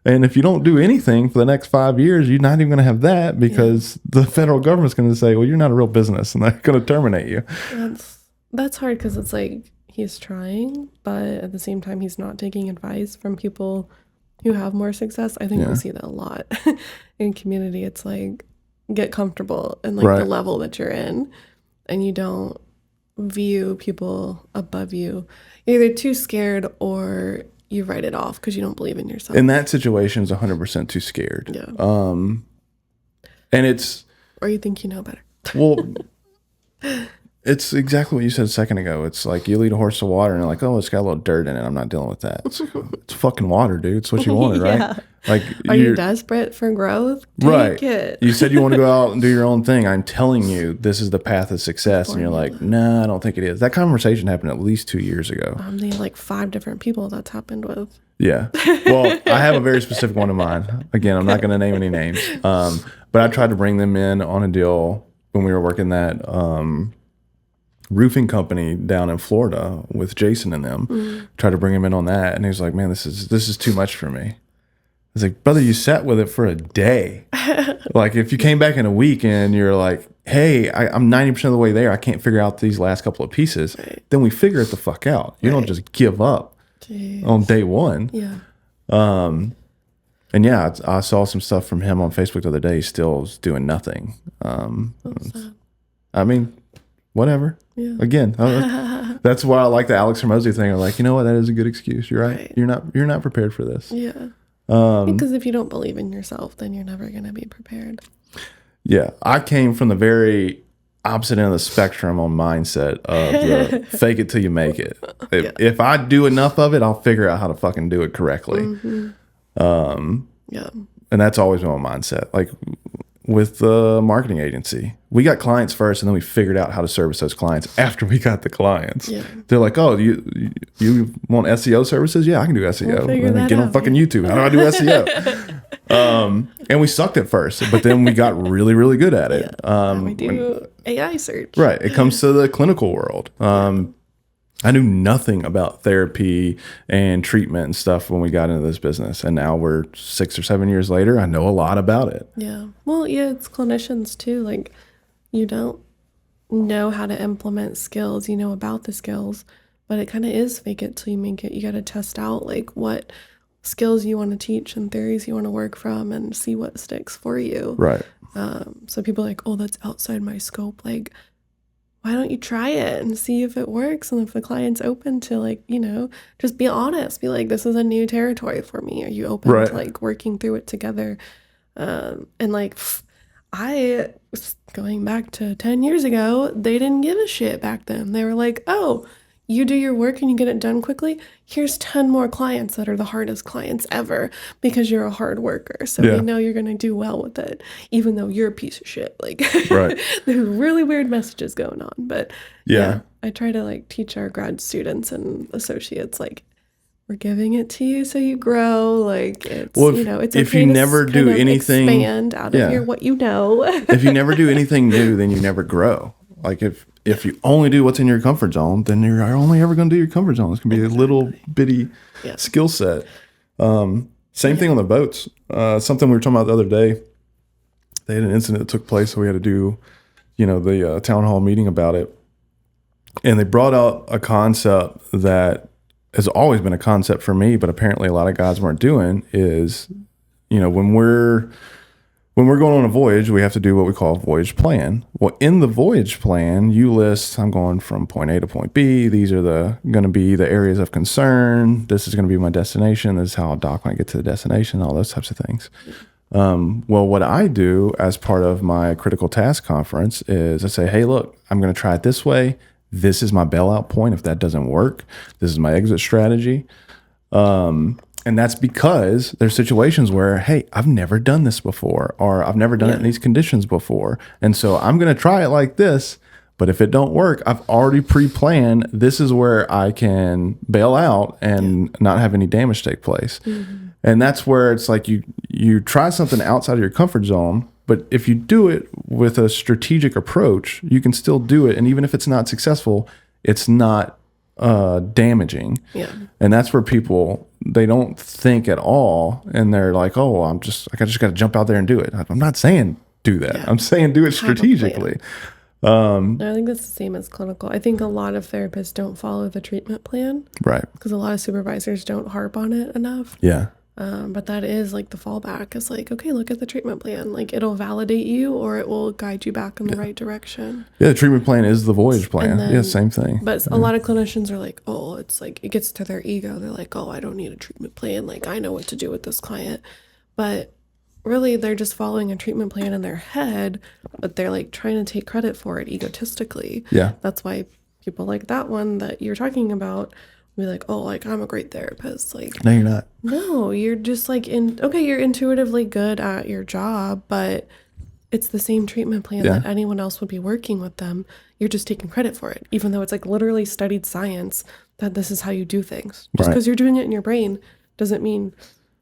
[SPEAKER 1] And if you don't do anything for the next 5 years, you're not even going to have that, because the federal government's going to say, well, you're not a real business, and they're going to terminate you.
[SPEAKER 3] That's hard, because it's like he's trying, but at the same time, he's not taking advice from people who have more success. I think we see that a lot in community. It's like, get comfortable in like the level that you're in, and you don't view people above you. You're either too scared or you write it off because you don't believe in yourself.
[SPEAKER 1] In that situation, is 100% too scared.
[SPEAKER 3] Yeah.
[SPEAKER 1] And it's,
[SPEAKER 3] or you think you know better.
[SPEAKER 1] well, it's exactly what you said a second ago. It's like you lead a horse to water and they're like, oh, it's got a little dirt in it. I'm not dealing with that. It's fucking water, dude. It's what you wanted, right? Like,
[SPEAKER 3] are you desperate for growth? Take it.
[SPEAKER 1] You said you want to go out and do your own thing. I'm telling you, this is the path of success. And you're like, nah, I don't think it is. That conversation happened at least 2 years ago.
[SPEAKER 3] They like 5 different people that's happened with.
[SPEAKER 1] Yeah. Well, I have a very specific one in mind. Again, I'm not going to name any names. But I tried to bring them in on a deal when we were working that roofing company down in Florida with Jason and them. Tried to bring him in on that, and he was like, man, this is too much for me. I was like, brother, you sat with it for a day. Like, if you came back in a week and you're like, hey, I'm 90% of the way there, I can't figure out these last couple of pieces, then we figure it the fuck out. You don't just give up on day one.
[SPEAKER 3] Yeah.
[SPEAKER 1] And yeah, I saw some stuff from him on Facebook the other day. He still is doing nothing. I mean, whatever. Yeah. Again, that's why I like the Alex Hormozy thing. I'm like, you know what? That is a good excuse. You're right. You're not prepared for this.
[SPEAKER 3] Yeah. Because if you don't believe in yourself, then you're never going to be prepared.
[SPEAKER 1] Yeah. I came from the very opposite end of the spectrum on mindset of the fake it till you make it. If I do enough of it, I'll figure out how to fucking do it correctly.
[SPEAKER 3] Yeah.
[SPEAKER 1] And that's always been my mindset. Like with the marketing agency, we got clients first, and then we figured out how to service those clients after we got the clients. Yeah. They're like, oh, you want SEO services? Yeah, I can do SEO. And then get on fucking YouTube. How do I do SEO? And we sucked at first, but then we got really, really good at it.
[SPEAKER 3] We do AI search.
[SPEAKER 1] Right. It comes to the clinical world. I knew nothing about therapy and treatment and stuff when we got into this business. And now we're 6 or 7 years later. I know a lot about it. Yeah.
[SPEAKER 3] Well, yeah, it's clinicians too. Like, you don't know how to implement skills. You know about the skills, but it kind of is fake it till you make it. You got to test out like what skills you want to teach and theories you want to work from and see what sticks for you.
[SPEAKER 1] Right.
[SPEAKER 3] So people are like, oh, that's outside my scope. Like, why don't you try it and see if it works? And if the client's open to, like, you know, just be honest. Be like, this is a new territory for me. Are you open to, like, working through it together? And, like, I was going back to 10 years ago, they didn't give a shit back then. They were like, oh, you do your work and you get it done quickly. Here's 10 more clients that are the hardest clients ever because you're a hard worker. So we know you're going to do well with it, even though you're a piece of shit. Like, there's really weird messages going on. But yeah, I try to, like, teach our grad students and associates, like, we're giving it to you so you grow. Like, it's, you know, it's okay
[SPEAKER 1] if you never do anything,
[SPEAKER 3] expand out of your what you know.
[SPEAKER 1] If you never do anything new, then you never grow. Like, if you only do what's in your comfort zone, then you're only ever going to do your comfort zone. It's going to be a little bitty skill set. Same thing on the boats. Something we were talking about the other day. They had an incident that took place, so we had to do, you know, the town hall meeting about it. And they brought out a concept that has always been a concept for me, but apparently a lot of guys weren't doing is, you know, when we're when we're going on a voyage, we have to do what we call a voyage plan. Well, in the voyage plan, you list, I'm going from point A to point B. These are going to be the areas of concern. This is going to be my destination. This is how I'll dock when I get to the destination, all those types of things. Well, what I do as part of my critical task conference is I say, hey, look, I'm going to try it this way. This is my bailout point. If that doesn't work, this is my exit strategy. And that's because there's situations where, hey, I've never done this before, or I've never done it in these conditions before. And so I'm going to try it like this. But if it don't work, I've already pre-planned. This is where I can bail out and not have any damage take place. Mm-hmm. And that's where it's like you try something outside of your comfort zone. But if you do it with a strategic approach, you can still do it. And even if it's not successful, it's not damaging. Yeah. And that's where people, they don't think at all. And they're like, oh, I just got to jump out there and do it. I'm not saying do that. Yeah. I'm saying do it strategically.
[SPEAKER 3] I think that's the same as clinical. I think a lot of therapists don't follow the treatment plan.
[SPEAKER 1] Right.
[SPEAKER 3] Because a lot of supervisors don't harp on it enough.
[SPEAKER 1] Yeah.
[SPEAKER 3] But that is like the fallback. It's like, okay, look at the treatment plan. Like it'll validate you or it will guide you back in the right direction.
[SPEAKER 1] Yeah, the treatment plan is the voyage plan. Then, same thing.
[SPEAKER 3] But a lot of clinicians are like, oh, it's like, it gets to their ego. They're like, oh, I don't need a treatment plan. Like I know what to do with this client. But really, they're just following a treatment plan in their head, but they're like trying to take credit for it egotistically.
[SPEAKER 1] Yeah.
[SPEAKER 3] That's why people like that one that you're talking about be like, oh, like I'm a great therapist. Like,
[SPEAKER 1] no, you're not.
[SPEAKER 3] No, you're just like you're intuitively good at your job, but it's the same treatment plan that anyone else would be working with them. You're just taking credit for it, even though it's like literally studied science that this is how you do things. Just because you're doing it in your brain doesn't mean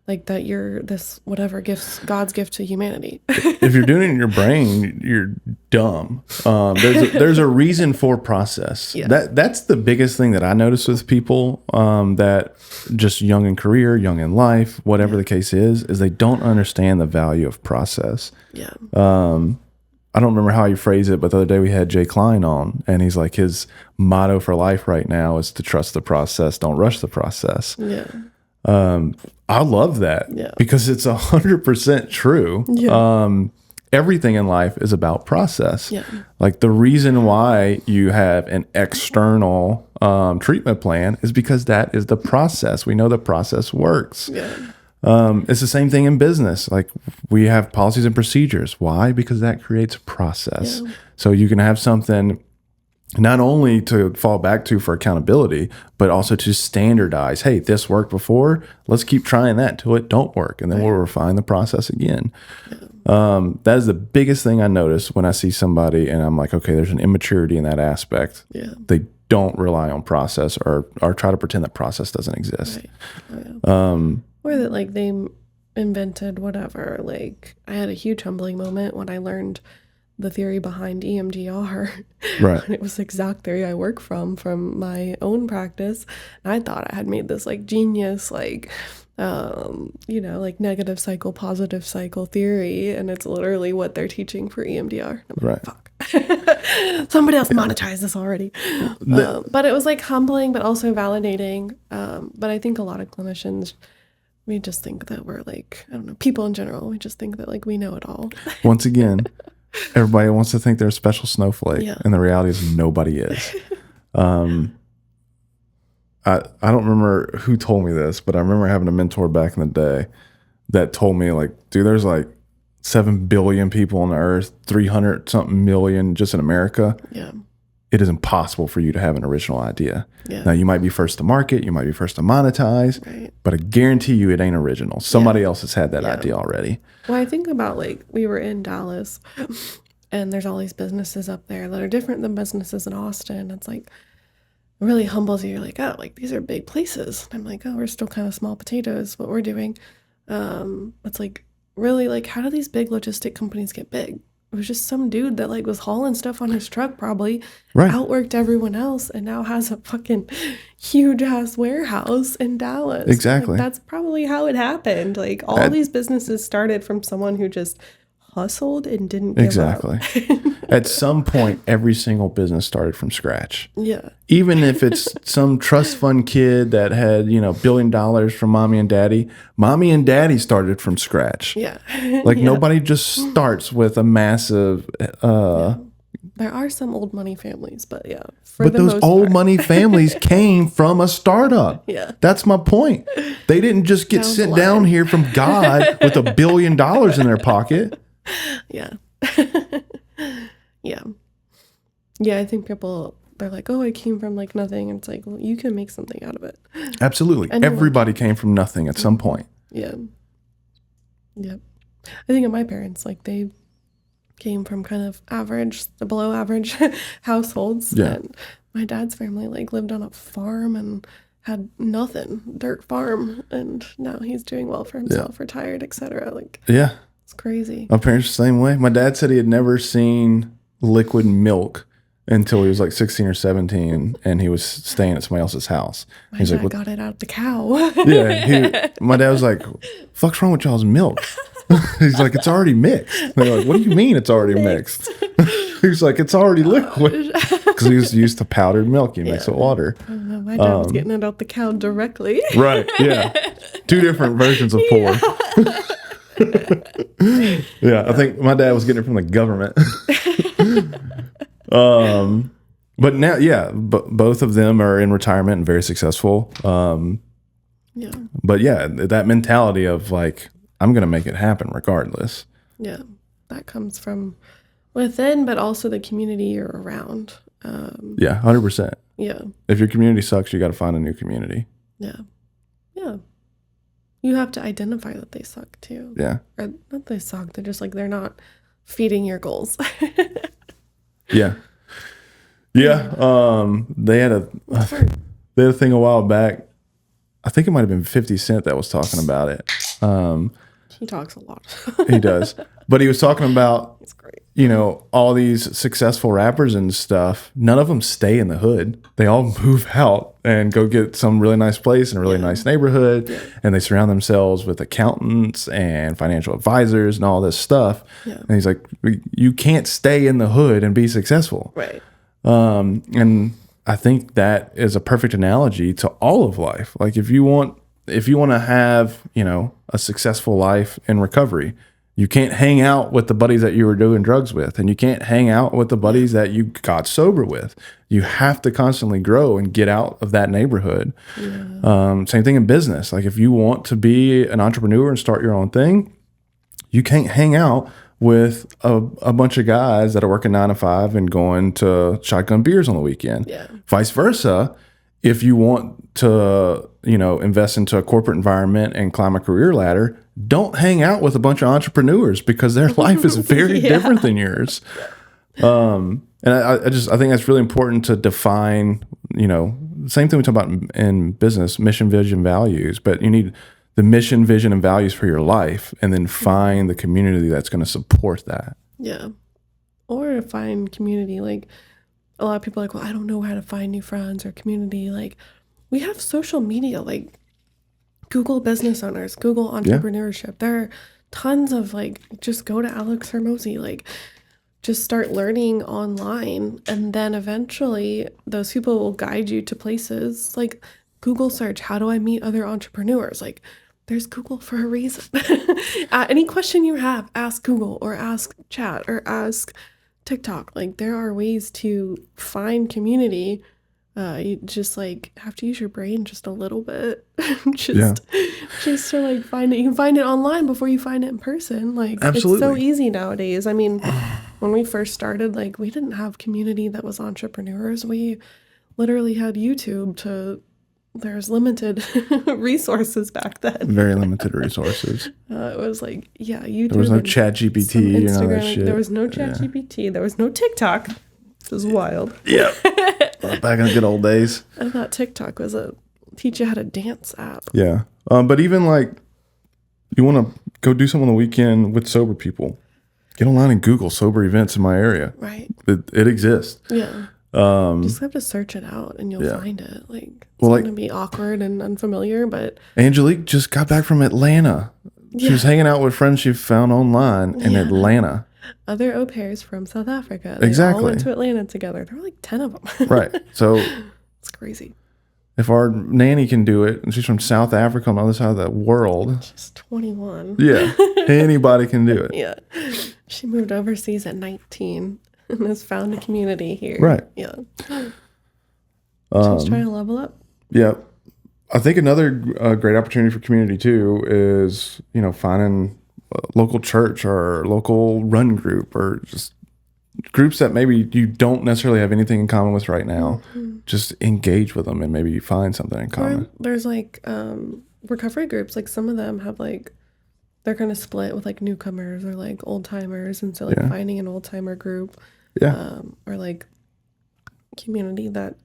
[SPEAKER 3] like that you're this whatever God's gift to humanity.
[SPEAKER 1] If you're doing it in your brain, you're dumb. There's a reason for process. Yeah. That's the biggest thing that I notice with people that just young in career, young in life, whatever the case is they don't understand the value of process. Yeah. I don't remember how you phrase it, but the other day we had Jay Klein on, and he's like, his motto for life right now is to trust the process, don't rush the process. Yeah. I love that because it's 100% true. Yeah. Everything in life is about process. Yeah. Like the reason why you have an external treatment plan is because that is the process. We know the process works. Yeah. It's the same thing in business. Like we have policies and procedures. Why? Because that creates process. Yeah. So you can have something not only to fall back to for accountability, but also to standardize. Hey, this worked before. Let's keep trying that until it don't work. And then we'll refine the process again. That is the biggest thing I notice when I see somebody and I'm like, okay, there's an immaturity in that aspect. Yeah. They don't rely on process or try to pretend that process doesn't exist. Right.
[SPEAKER 3] Or that like they invented whatever. Like I had a huge humbling moment when I learned the theory behind EMDR. Right. And it was the exact theory I work from my own practice. And I thought I had made this like genius, like, like negative cycle, positive cycle theory. And it's literally what they're teaching for EMDR. I'm like, fuck. Somebody else monetized this already. But it was like humbling, but also validating. But I think a lot of clinicians, we just think that we're like, I don't know, people in general, we just think that like we know it all.
[SPEAKER 1] Once again, everybody wants to think they're a special snowflake, and the reality is nobody is. I don't remember who told me this, but I remember having a mentor back in the day that told me, like, dude, there's like 7 billion people on the earth, 300 something million just in America. Yeah. It is impossible for you to have an original idea. Yeah. Now, you might be first to market, you might be first to monetize, but I guarantee you it ain't original. Somebody else has had that idea already.
[SPEAKER 3] Well, I think about, like, we were in Dallas, and there's all these businesses up there that are different than businesses in Austin. It's like, it really humbles you. You're like, oh, like, these are big places. And I'm like, oh, we're still kind of small potatoes, what we're doing. It's like, really, like, how do these big logistic companies get big? It was just some dude that like was hauling stuff on his truck, probably outworked everyone else, and now has a fucking huge ass warehouse in Dallas.
[SPEAKER 1] Exactly.
[SPEAKER 3] Like, that's probably how it happened. Like all these businesses started from someone who just hustled and didn't give
[SPEAKER 1] Exactly. At some point, every single business started from scratch.
[SPEAKER 3] Yeah.
[SPEAKER 1] Even if it's some trust fund kid that had, $1 billion from mommy and daddy started from scratch.
[SPEAKER 3] Yeah.
[SPEAKER 1] Like nobody just starts with a massive,
[SPEAKER 3] There are some old money families, but yeah.
[SPEAKER 1] but those old money families came from a startup.
[SPEAKER 3] Yeah.
[SPEAKER 1] That's my point. They didn't just get sent down here from God with $1 billion in their pocket.
[SPEAKER 3] Yeah. Yeah. Yeah, I think people, they're like, oh, I came from like nothing. And it's like, well, you can make something out of it.
[SPEAKER 1] Absolutely. Everybody came from nothing at some point.
[SPEAKER 3] Yeah. Yep. I think of my parents, like they came from kind of below average households.
[SPEAKER 1] Yeah.
[SPEAKER 3] And my dad's family like lived on a farm and had nothing, dirt farm. And now he's doing well for himself, retired, etc. Like,
[SPEAKER 1] yeah.
[SPEAKER 3] It's crazy.
[SPEAKER 1] My parents the same way. My dad said he had never seen liquid milk until he was like 16 or 17 and he was staying at somebody else's house.
[SPEAKER 3] He's like, got it out of the cow.
[SPEAKER 1] Yeah. My dad was like, fuck's wrong with y'all's milk? He's like, it's already mixed. And they're like, what do you mean it's already mixed? He's like, it's already liquid. Because he was used to powdered milk. He mix with water.
[SPEAKER 3] My dad was getting it out the cow directly.
[SPEAKER 1] Right. Yeah. Two different versions of pour. Yeah. I think my dad was getting it from the government. But now, both of them are in retirement and very successful.
[SPEAKER 3] Yeah.
[SPEAKER 1] But yeah, that mentality of like, I'm going to make it happen regardless.
[SPEAKER 3] Yeah. That comes from within, but also the community you're around.
[SPEAKER 1] Yeah, 100%.
[SPEAKER 3] Yeah.
[SPEAKER 1] If your community sucks, you got to find a new community.
[SPEAKER 3] Yeah. Yeah. You have to identify that they suck too.
[SPEAKER 1] Yeah.
[SPEAKER 3] Or not they suck, they're just like, they're not feeding your goals.
[SPEAKER 1] Yeah. Yeah. They had a thing a while back. I think it might have been 50 Cent that was talking about it.
[SPEAKER 3] He talks a lot.
[SPEAKER 1] He does. But he was talking about,
[SPEAKER 3] It's great.
[SPEAKER 1] all these successful rappers and stuff. None of them stay in the hood. They all move out and go get some really nice place in a really nice neighborhood. Yeah. And they surround themselves with accountants and financial advisors and all this stuff. Yeah. And he's like, you can't stay in the hood and be successful.
[SPEAKER 3] Right.
[SPEAKER 1] And I think that is a perfect analogy to all of life. Like if you want to have, a successful life in recovery, you can't hang out with the buddies that you were doing drugs with, and you can't hang out with the buddies that you got sober with. You have to constantly grow and get out of that neighborhood. Yeah. Same thing in business. Like if you want to be an entrepreneur and start your own thing, you can't hang out with a bunch of guys that are working 9 to 5 and going to shotgun beers on the weekend. Yeah. Vice versa. If you want to, invest into a corporate environment and climb a career ladder, don't hang out with a bunch of entrepreneurs because their life is very different than yours. And I think that's really important to define, same thing we talk about in business, mission, vision, values, but you need the mission, vision, and values for your life, and then find the community that's going to support that. Yeah.
[SPEAKER 3] Or find community. Like a lot of people are like, well, I don't know how to find new friends or community. Like we have social media, like Google business owners, Google entrepreneurship. Yeah. There are tons of just go to Alex Hermosi, just start learning online. And then eventually those people will guide you to places like Google search. How do I meet other entrepreneurs? There's Google for a reason. Any question you have, ask Google or ask chat or ask TikTok. There are ways to find community. You just have to use your brain just a little bit. just to find it. You can find it online before you find it in person. Absolutely. It's so easy nowadays. I mean, when we first started, we didn't have community that was entrepreneurs. We literally had YouTube there's limited resources back then.
[SPEAKER 1] Very limited resources.
[SPEAKER 3] It was YouTube.
[SPEAKER 1] There was no ChatGPT,
[SPEAKER 3] that shit. There was no ChatGPT. Yeah. There was no TikTok. This is wild.
[SPEAKER 1] Yeah. Back in the good old days.
[SPEAKER 3] I thought TikTok was a teach you how to dance app.
[SPEAKER 1] Yeah. But even you want to go do something on the weekend with sober people, get online and Google sober events in my area.
[SPEAKER 3] Right.
[SPEAKER 1] It exists.
[SPEAKER 3] Yeah. Just have to search it out and you'll find it. It's going to be awkward and unfamiliar, but
[SPEAKER 1] Angelique just got back from Atlanta She was hanging out with friends she found online in Atlanta.
[SPEAKER 3] Other au pairs from South Africa.
[SPEAKER 1] Exactly.
[SPEAKER 3] They all went to Atlanta together. There were like 10 of them.
[SPEAKER 1] Right. So
[SPEAKER 3] it's crazy.
[SPEAKER 1] if our nanny can do it, and she's from South Africa on the other side of the world.
[SPEAKER 3] She's 21.
[SPEAKER 1] Yeah. Anybody can do it.
[SPEAKER 3] Yeah. She moved overseas at 19 and has found a community here.
[SPEAKER 1] Right.
[SPEAKER 3] Yeah. She's trying to level up.
[SPEAKER 1] Yeah. I think another great opportunity for community too is, finding a local church or local run group or just groups that maybe you don't necessarily have anything in common with right now. Mm-hmm. Just engage with them and maybe you find something in common.
[SPEAKER 3] Or there's like recovery groups. Like some of them have like, they're kind of split with like newcomers or like old timers. And so like finding an old timer group or like community that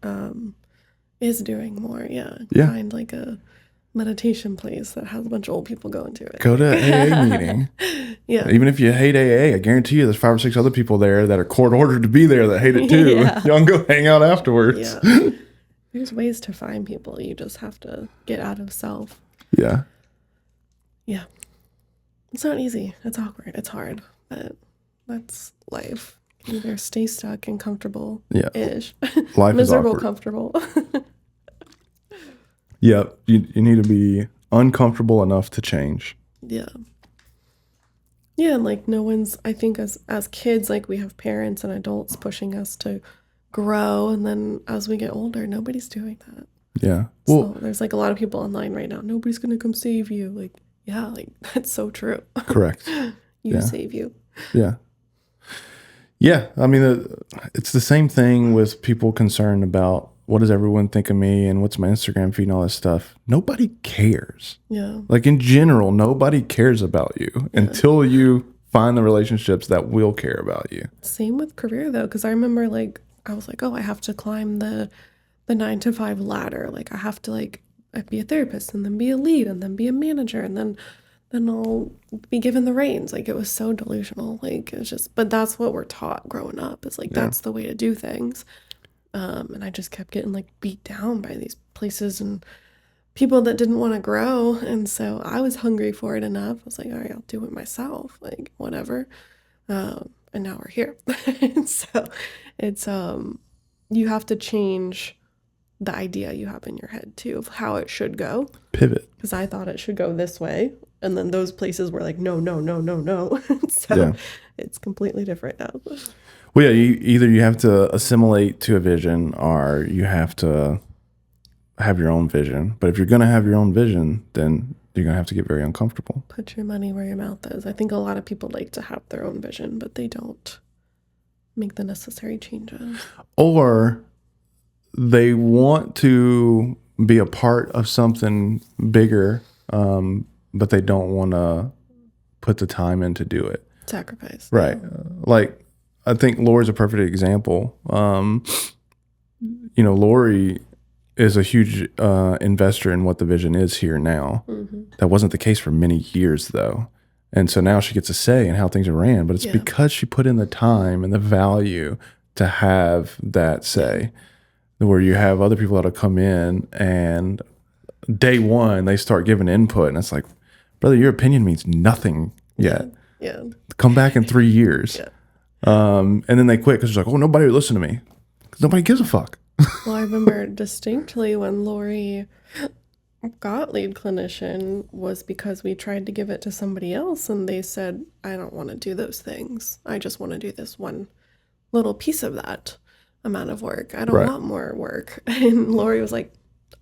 [SPEAKER 3] is doing more. Yeah. Find like a meditation place that has a bunch of old people going to it.
[SPEAKER 1] Go to an AA meeting.
[SPEAKER 3] Yeah.
[SPEAKER 1] Even if you hate AA, I guarantee you there's 5 or 6 other people there that are court ordered to be there that hate it too. Y'all can go hang out afterwards.
[SPEAKER 3] Yeah. There's ways to find people. You just have to get out of self.
[SPEAKER 1] Yeah.
[SPEAKER 3] Yeah. It's not easy. It's awkward. It's hard. But that's life. You either stay stuck and comfortable-ish.
[SPEAKER 1] Life
[SPEAKER 3] miserable,
[SPEAKER 1] is awkward.
[SPEAKER 3] comfortable.
[SPEAKER 1] Yeah. You need to be uncomfortable enough to change.
[SPEAKER 3] Yeah. Yeah, and like no one's, I think as kids, like we have parents and adults pushing us to grow, and then as we get older, nobody's doing that.
[SPEAKER 1] Yeah. Well,
[SPEAKER 3] so there's like a lot of people online right now. Nobody's going to come save you. Like, yeah, like that's so true.
[SPEAKER 1] Correct.
[SPEAKER 3] You save you.
[SPEAKER 1] Yeah. Yeah. I mean, it's the same thing with people concerned about what does everyone think of me and what's my Instagram feed and all this stuff. Nobody cares.
[SPEAKER 3] Yeah.
[SPEAKER 1] Like in general, nobody cares about you until you find the relationships that will care about you.
[SPEAKER 3] Same with career though, because I remember like I was like, oh, I have to climb the 9-to-5 ladder. Like I have to like be a therapist and then be a lead and then be a manager and then I'll be given the reins. Like it was so delusional. Like it's just, but that's what we're taught growing up. It's like that's the way to do things. And I just kept getting like beat down by these places and people that didn't want to grow. And so I was hungry for it enough. I was like, all right, I'll do it myself, like whatever. And now we're here. And so it's, you have to change the idea you have in your head too of how it should go.
[SPEAKER 1] Pivot.
[SPEAKER 3] Because I thought it should go this way. And then those places were like, no. So it's completely different now.
[SPEAKER 1] Well, yeah, either you have to assimilate to a vision or you have to have your own vision. But if you're going to have your own vision, then you're going to have to get very uncomfortable.
[SPEAKER 3] Put your money where your mouth is. I think a lot of people like to have their own vision, but they don't make the necessary changes.
[SPEAKER 1] Or they want to be a part of something bigger, but they don't want to put the time in to do it.
[SPEAKER 3] Sacrifice.
[SPEAKER 1] Right. Like, I think Lori's a perfect example. Lori is a huge investor in what the vision is here now. Mm-hmm. That wasn't the case for many years, though. And so now she gets a say in how things are ran, but it's because she put in the time and the value to have that say, where you have other people that'll come in and day one, they start giving input. And it's like, brother, your opinion means nothing yet.
[SPEAKER 3] Yeah.
[SPEAKER 1] Come back in 3 years.
[SPEAKER 3] Yeah.
[SPEAKER 1] And then they quit because it's like, oh, nobody would listen to me. Because nobody gives a fuck.
[SPEAKER 3] Well, I remember distinctly when Lori got lead clinician was because we tried to give it to somebody else and they said, I don't want to do those things. I just want to do this one little piece of that amount of work. I don't want more work. And Lori was like,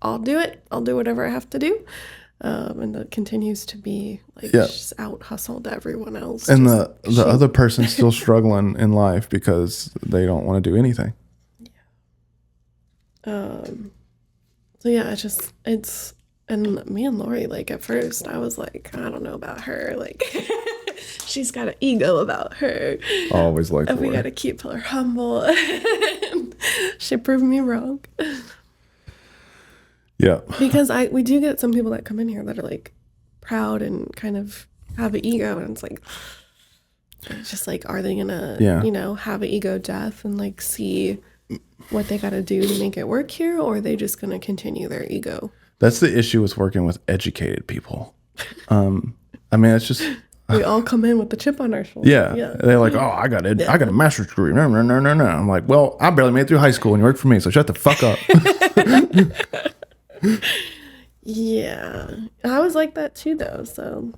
[SPEAKER 3] I'll do it. I'll do whatever I have to do. And that continues to be like she's out hustled everyone else.
[SPEAKER 1] And the other person's still struggling in life because they don't want to do anything.
[SPEAKER 3] So yeah, it's and me and Lori, like at first I was like, I don't know about her. Like she's got an ego about her.
[SPEAKER 1] Always like
[SPEAKER 3] and
[SPEAKER 1] Lori.
[SPEAKER 3] We got to keep her humble. She proved me wrong.
[SPEAKER 1] Yeah.
[SPEAKER 3] Because we do get some people that come in here that are like proud and kind of have an ego, and it's like, it's just like, are they gonna, have an ego death and like see what they got to do to make it work here, or are they just gonna continue their ego?
[SPEAKER 1] That's the issue with working with educated people. I mean, it's just
[SPEAKER 3] we all come in with the chip on our shoulder.
[SPEAKER 1] yeah. They're like, oh, I got a master's degree. No. I'm like, well, I barely made it through high school and you work for me, so shut the fuck up.
[SPEAKER 3] Yeah, I was like that too, though. So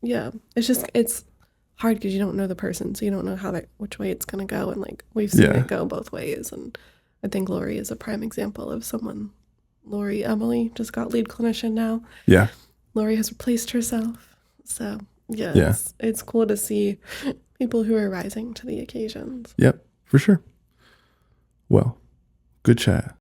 [SPEAKER 3] yeah, it's hard because you don't know the person, so you don't know which way it's gonna go, and like we've seen it go both ways. And I think Lori is a prime example of someone. Emily just got lead clinician now.
[SPEAKER 1] Yeah,
[SPEAKER 3] Lori has replaced herself, so yeah. It's cool to see people who are rising to the occasions.
[SPEAKER 1] Yep, for sure. Well, good chat.